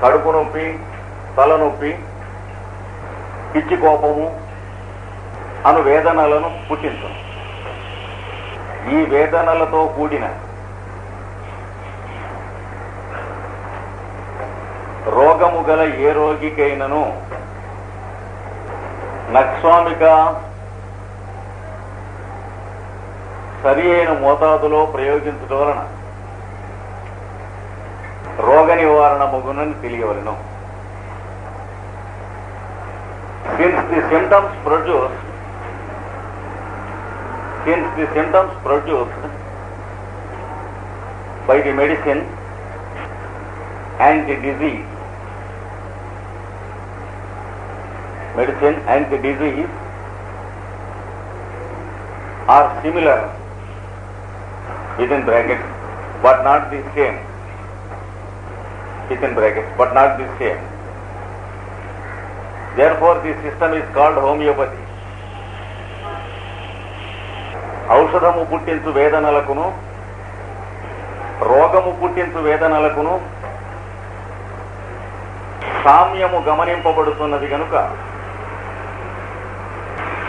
కడుపు నొప్పి, తలనొప్పి, పిచ్చి కోపము అను వేదనలను పుట్టించును. ఈ వేదనలతో కూడిన రోగము గల ఏ రోగికైనను నక్సోమిక సరి అయిన మోతాదులో ప్రయోగించడం వలన రోగ నివారణ మగునని తెలియవలెను. Since the symptoms produced by the medicine and the disease are similar within brackets but not the same within brackets but not the same. Therefore the system is called homeopathy. ఔషధము పుట్టించు వేదనలకును రోగము పుట్టించు వేదనలకును సామ్యము గమనింపబడుతున్నది కనుక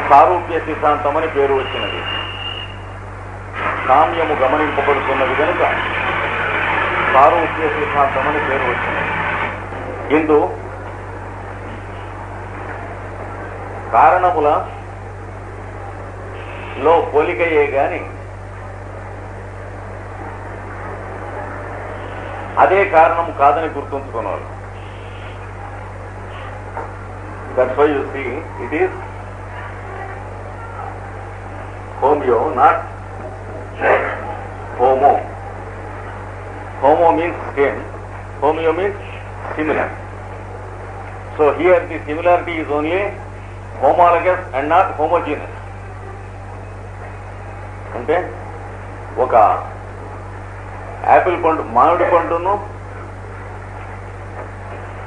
సారూప్య సిద్ధాంతమని పేరు వచ్చినది. సామ్యము గమనింపబడుతున్నది కనుక సారూప్య సిద్ధాంతమని పేరు వచ్చినది. ఇందు కారణముల లో పోలికయే గాని అదే కారణం కాదని గుర్తుంచుకున్నారు. That's why you see it is homeo, not homo. Homo means same, homeo means similar. So here the similarity is only homologous and not homogeneous. అంటే ఒక యాపిల్ పండు, మామిడి పండును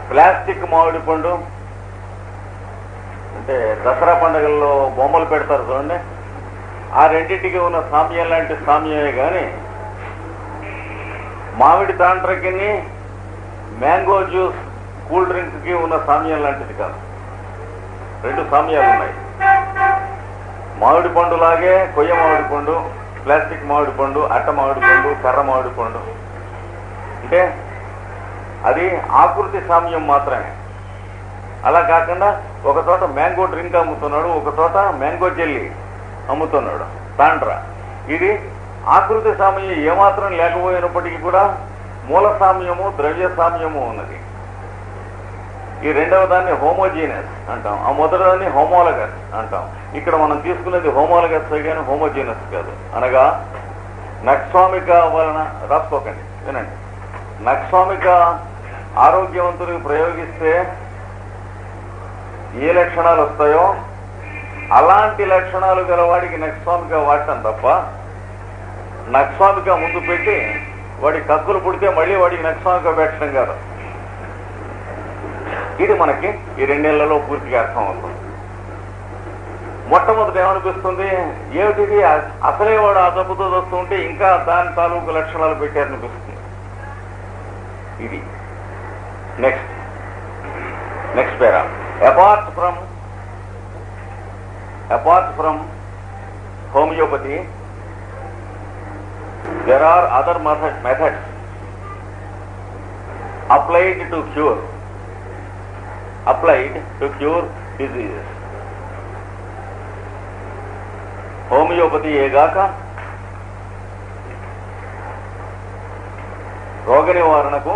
ప్లాస్టిక్ మామిడి పండు అంటే దసరా పండుగల్లో బొమ్మలు పెడతారు చూడండి, ఆ రెండింటికి ఉన్న సామ్యం లాంటి సామ్యమే కానీ మామిడి తాండ్రకి మ్యాంగో జ్యూస్ కూల్ డ్రింక్ కి ఉన్న సామ్యం లాంటిది కాదు. రెండు సామ్యాలు ఉన్నాయి. మామిడి పండు లాగే కొయ్య మామిడి పండు, ప్లాస్టిక్ మామిడి పండు, అట్ట మామిడి పండు, కర్ర మామిడి పండు అంటే అది ఆకృతి సామ్యం మాత్రమే. అలా కాకుండా ఒక చోట మ్యాంగో డ్రింక్ అమ్ముతున్నాడు, ఒక చోట మ్యాంగో జెల్లీ అమ్ముతున్నాడు తాండ్రా. ఇది ఆకృతి సామ్యం ఏమాత్రం లేకపోయినప్పటికీ కూడా మూల సామ్యము, ద్రవ్య సామ్యము ఉన్నది. ఈ రెండవ దాన్ని హోమోజీనస్ అంటాం, ఆ మొదటి దాన్ని హోమోలగస్ అంటాం. ఇక్కడ మనం తీసుకునేది హోమోలగస్ కానీ హోమోజీనస్ కాదు. అనగా నక్సోమిక వలన, రాసుకోకండి వినండి, నక్సోమిక ఆరోగ్యవంతులకు ప్రయోగిస్తే ఏ లక్షణాలు వస్తాయో అలాంటి లక్షణాలు గలవాడికి నక్సోమిక వాడటం తప్ప నక్సోమిక ముందు పెట్టి వాడి కక్కులు పుడితే మళ్ళీ వాడికి నక్సోమిక పెట్టడం కాదు. ఇది మనకి ఈ 2 నెలలలో పూర్తిగా అర్థం అవుతుంది. మొట్టమొదటి ఏమనిపిస్తుంది, ఏమిటిది అసలే వాడు ఆ జబ్బుతో వస్తుంటే ఇంకా దాని తాలూకు లక్షణాలు పెట్టారనిపిస్తుంది. ఇది next para. Apart from homeopathy, there are other methods applied to cure diseases. Homeopathy ఏగాక రోగ నివారణకు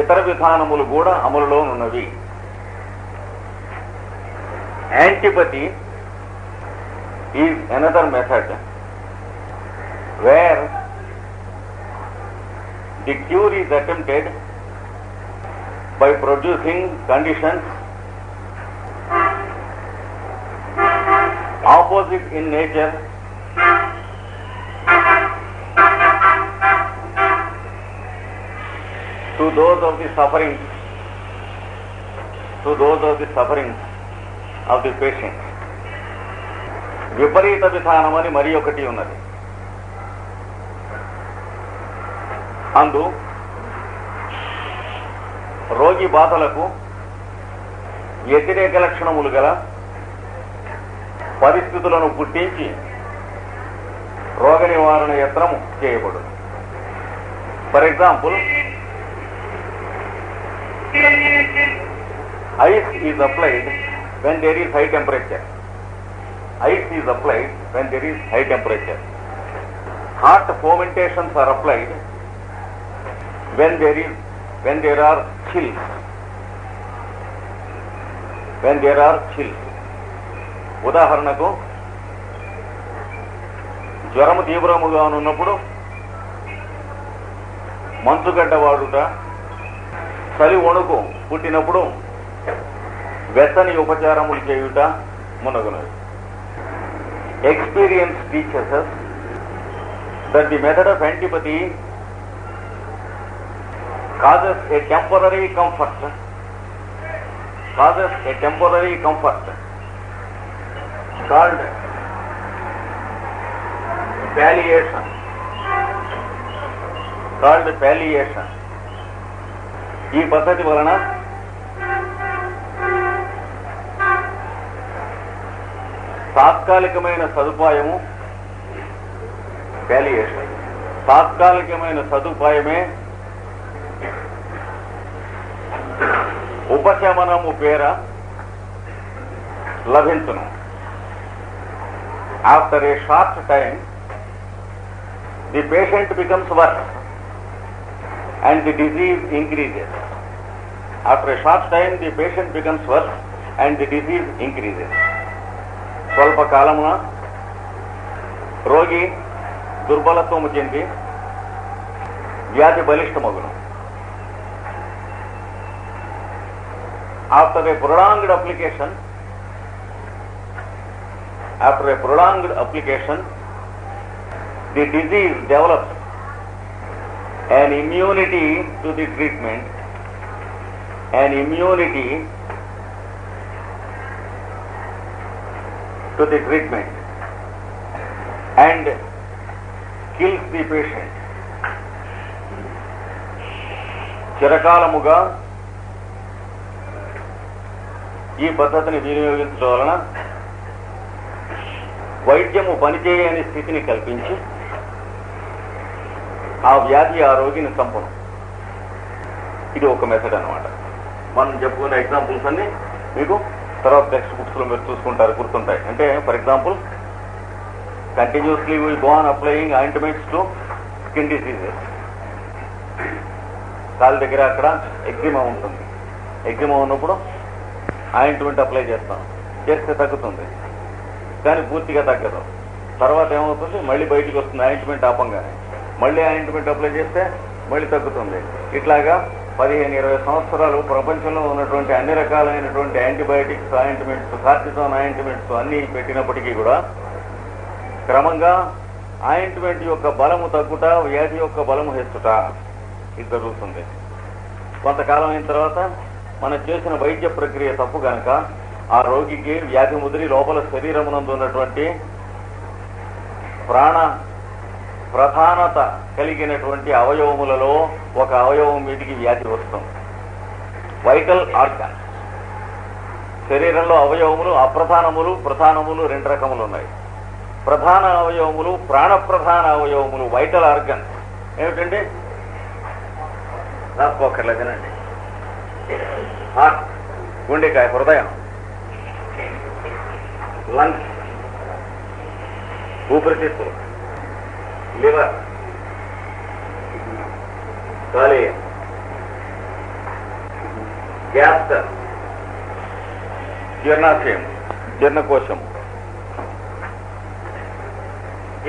ఇతర విధానములు కూడా అమలులో ఉన్నవి. is another method where the cure is attempted by producing conditions opposite in nature to those of the sufferings of the patient. విపరీత విధానం అని మరి ఒకటి ఉన్నది. అందు రోగి బాధలకు వ్యతిరేక లక్షణములు గల పరిస్థితులను పుట్టించి రోగ నివారణ యత్నము చేయబడు. For example, ice is applied when there is high temperature. Ice is applied when there is high temperature. Hot fomentations are applied when there are chills. ఉదాహరణకు జ్వరము తీవ్రముగా ఉన్నప్పుడు మంచుగడ్డ వాడుట, చలి వణుకు పుట్టినప్పుడు వెచ్చని ఉపచారములు చేయుట మునగునవి. Experience teaches us that the method of antipathy causes a temporary comfort called palliation. ఈ పద్ధతి వలన తాత్కాలికమైన సదుపాయమే ఉపశమనము పేర లభించును. After a short time, the patient becomes worse and the disease increases. స్వల్ప కాలమున రోగి దుర్బలత్వము చెంది వ్యాధి బలిష్టమగును. After a prolonged application, the disease develops an immunity to the treatment, and kills the patient. చిరకాలముగా ఈ పద్ధతిని వినియోగించడం వలన వైద్యము పనిచేయని స్థితిని కల్పించి ఆ వ్యాధి ఆ రోగిని చంపును. ఇది ఒక మెథడ్ అన్నమాట. మనం చెప్పుకునే ఎగ్జాంపుల్స్ అన్ని మీకు తర్వాత టెక్స్ట్ బుక్స్ లో మీరు చూసుకుంటారు, గుర్తుంటాయి. అంటే for example, continuously we go on applying ointments to skin diseases. కాళ్ళ దగ్గర అక్కడ ఎగ్జిమా ఉంటుంది. ఎగ్జిమా ఉన్నప్పుడు ఆయింట్మెంట్ అప్లై చేస్తే తగ్గుతుంది, కానీ పూర్తిగా తగ్గదు. తర్వాత ఏమవుతుంది, మళ్ళీ బయటికి వస్తుంది ఆయింట్మెంట్ ఆపంగానే. మళ్ళీ ఆయింట్మెంట్ అప్లై చేస్తే మళ్ళీ తగ్గుతుంది. ఇట్లాగా 15-20 సంవత్సరాలు ప్రపంచంలో ఉన్నటువంటి అన్ని రకాలైనటువంటి యాంటీబయాటిక్స్, ఆయింట్మెంట్స్, కార్టిజోన్ ఆయింట్మెంట్స్ అన్నీ పెట్టినప్పటికీ కూడా క్రమంగా ఆయింట్మెంట్ యొక్క బలము తగ్గుట, వ్యాధి యొక్క బలము హెచ్చుట ఇది జరుగుతుంది. కొంతకాలం అయిన తర్వాత మనం చేసిన వైద్య ప్రక్రియ తప్పు కనుక ఆ రోగికి వ్యాధి ముదిరి లోపల శరీరమునందు ఉన్నటువంటి ప్రాణ ప్రధానత కలిగినటువంటి అవయవములలో ఒక అవయవం మీదికి వ్యాధి వస్తుంది. Vital organ. శరీరంలో అవయవములు అప్రధానములు, ప్రధానములు 2 రకములు ఉన్నాయి. ప్రధాన అవయవములు, ప్రాణప్రధాన అవయవములు, వైటల్ ఆర్గన్స్ ఏమిటండి? రాసుకోకర్లేదనండి. హార్ట్, గుండెకాయ, హృదయం, లంగ్స్, ఊపిరితిత్తులు, లివర్, కాలేయం, గ్యాస్టర్, జీర్ణాశయం, జీర్ణకోశం,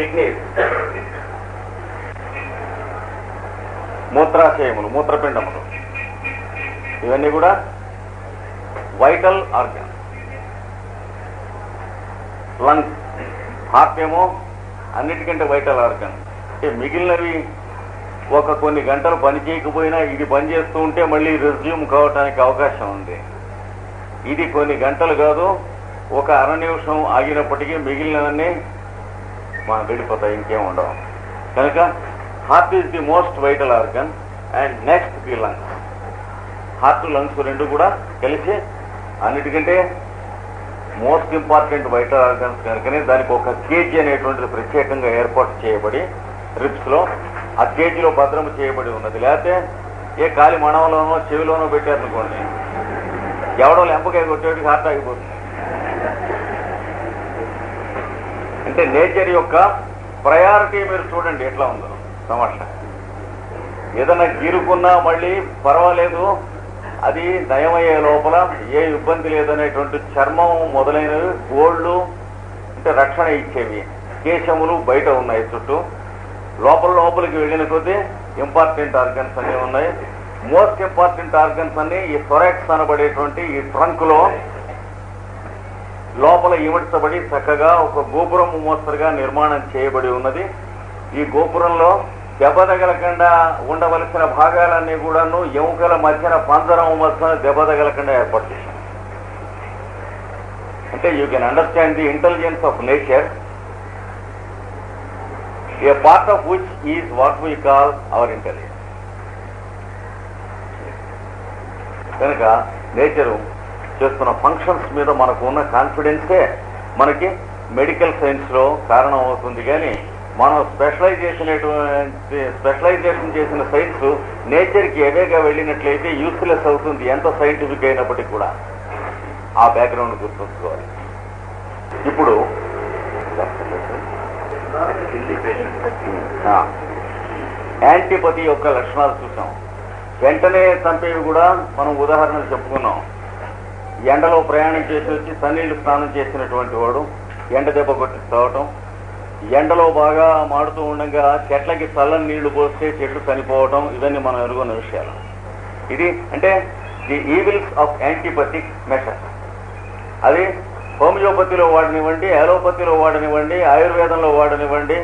కిడ్నీస్, మూత్రాశయములు, మూత్రపిండములు, ఇవన్నీ కూడా వైటల్ ఆర్గన్. లంగ్స్, హార్ట్ ఏమో అన్నిటికంటే వైటల్ ఆర్గన్. అంటే మిగిలినవి ఒక కొన్ని గంటలు పని చేయకపోయినా ఇది పని చేస్తూ ఉంటే మళ్ళీ రెజ్యూమ్ కావటానికి అవకాశం ఉంది. ఇది కొన్ని గంటలు కాదు, ఒక అర నిమిషం ఆగినప్పటికీ మిగిలినవన్నీ మనం వెళ్ళిపోతాయి, ఇంకేం ఉండవు. కనుక heart is the most vital organ and next the lungs. Heart, lungs రెండు కూడా కలిసి అన్నిటికంటే మోస్ట్ ఇంపార్టెంట్ వైటల్ ఆర్గన్స్ కనుకనే దానికి ఒక కేజీ అనేటువంటిది ప్రత్యేకంగా ఏర్పాటు చేయబడి రిప్స్ లో ఆ కేజీలో భద్రము చేయబడి ఉన్నది. లేకపోతే ఏ కాలి మణంలోనో చెవిలోనో పెట్టారనుకోండి, ఎవడో లెంపకాయ కొట్టేటికి హార్ట్ ఆగిపోతుంది. అంటే నేచర్ యొక్క ప్రయారిటీ మీరు చూడండి ఎట్లా ఉందో సమస్య. ఏదైనా గీరుకున్నా మళ్ళీ పర్వాలేదు, అది నయమయ్యే లోపల ఏ ఇబ్బంది లేదనేటువంటి చర్మం మొదలైనవి, గోళ్ళు అంటే రక్షణ ఇచ్చేవి, కేశములు బయట ఉన్నాయి చుట్టూ. లోపలికి వెళ్ళిన కొద్దీ ఇంపార్టెంట్ ఆర్గన్స్ అన్నీ ఉన్నాయి. మోస్ట్ ఇంపార్టెంట్ ఆర్గన్స్ అన్ని ఈ థొరాక్స్ అనబడేటువంటి ఈ ట్రంక్ లో లోపల ఇమడ్చబడి చక్కగా ఒక గోపురం మోస్తరుగా నిర్మాణం చేయబడి ఉన్నది. ఈ గోపురంలో దెబ్బ తగలకుండా ఉండవలసిన భాగాలన్నీ కూడాను ఎముకల మధ్యన పంజరం మధ్యన దెబ్బ తగలకుండా ఏర్పాటు చేశాం. అంటే you can understand the intelligence of nature, A part of which is what we call our intelligence. కనుక నేచరు చేస్తున్న ఫంక్షన్స్ మీద మనకు ఉన్న కాన్ఫిడెన్సే మనకి మెడికల్ సైన్స్ లో కారణం అవుతుంది. కానీ మనం స్పెషలైజేషన్ చేసిన సైన్స్ నేచర్కి ఎవేగా వెళ్ళినట్లయితే యూస్లెస్ అవుతుంది, ఎంత సైంటిఫిక్ అయినప్పటికీ కూడా. ఆ బ్యాక్గ్రౌండ్ గుర్తుంచుకోవాలి. ఇప్పుడు యాంటీపతి యొక్క లక్షణాలు చూసాం. వెంటనే చంపేవి కూడా మనం ఉదాహరణలు చెప్పుకున్నాం. ఎండలో ప్రయాణం చేసి వచ్చి సన్నీళ్లు స్నానం చేసినటువంటి వాడు ఎండ దెబ్బ కొట్టి చావటం, ఎండలో బాగా మాడుతూ ఉండగా చెట్లకి చల్లని నీళ్లు పోస్తే చెట్లు చనిపోవటం, ఇవన్నీ మనం ఎరుగున్న విషయాలు. ఇది అంటే ది ఈవిల్స్ ఆఫ్ యాంటీపతిక్ మెషర్స్. అది హోమియోపతిలో వాడనివ్వండి, అలోపతిలో వాడనివ్వండి, ఆయుర్వేదంలో వాడనివ్వండి,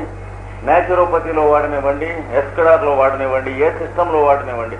న్యాచురోపతిలో వాడనివ్వండి, ఎస్కడార్లో వాడనివ్వండి, ఏ సిస్టంలో వాడనివ్వండి,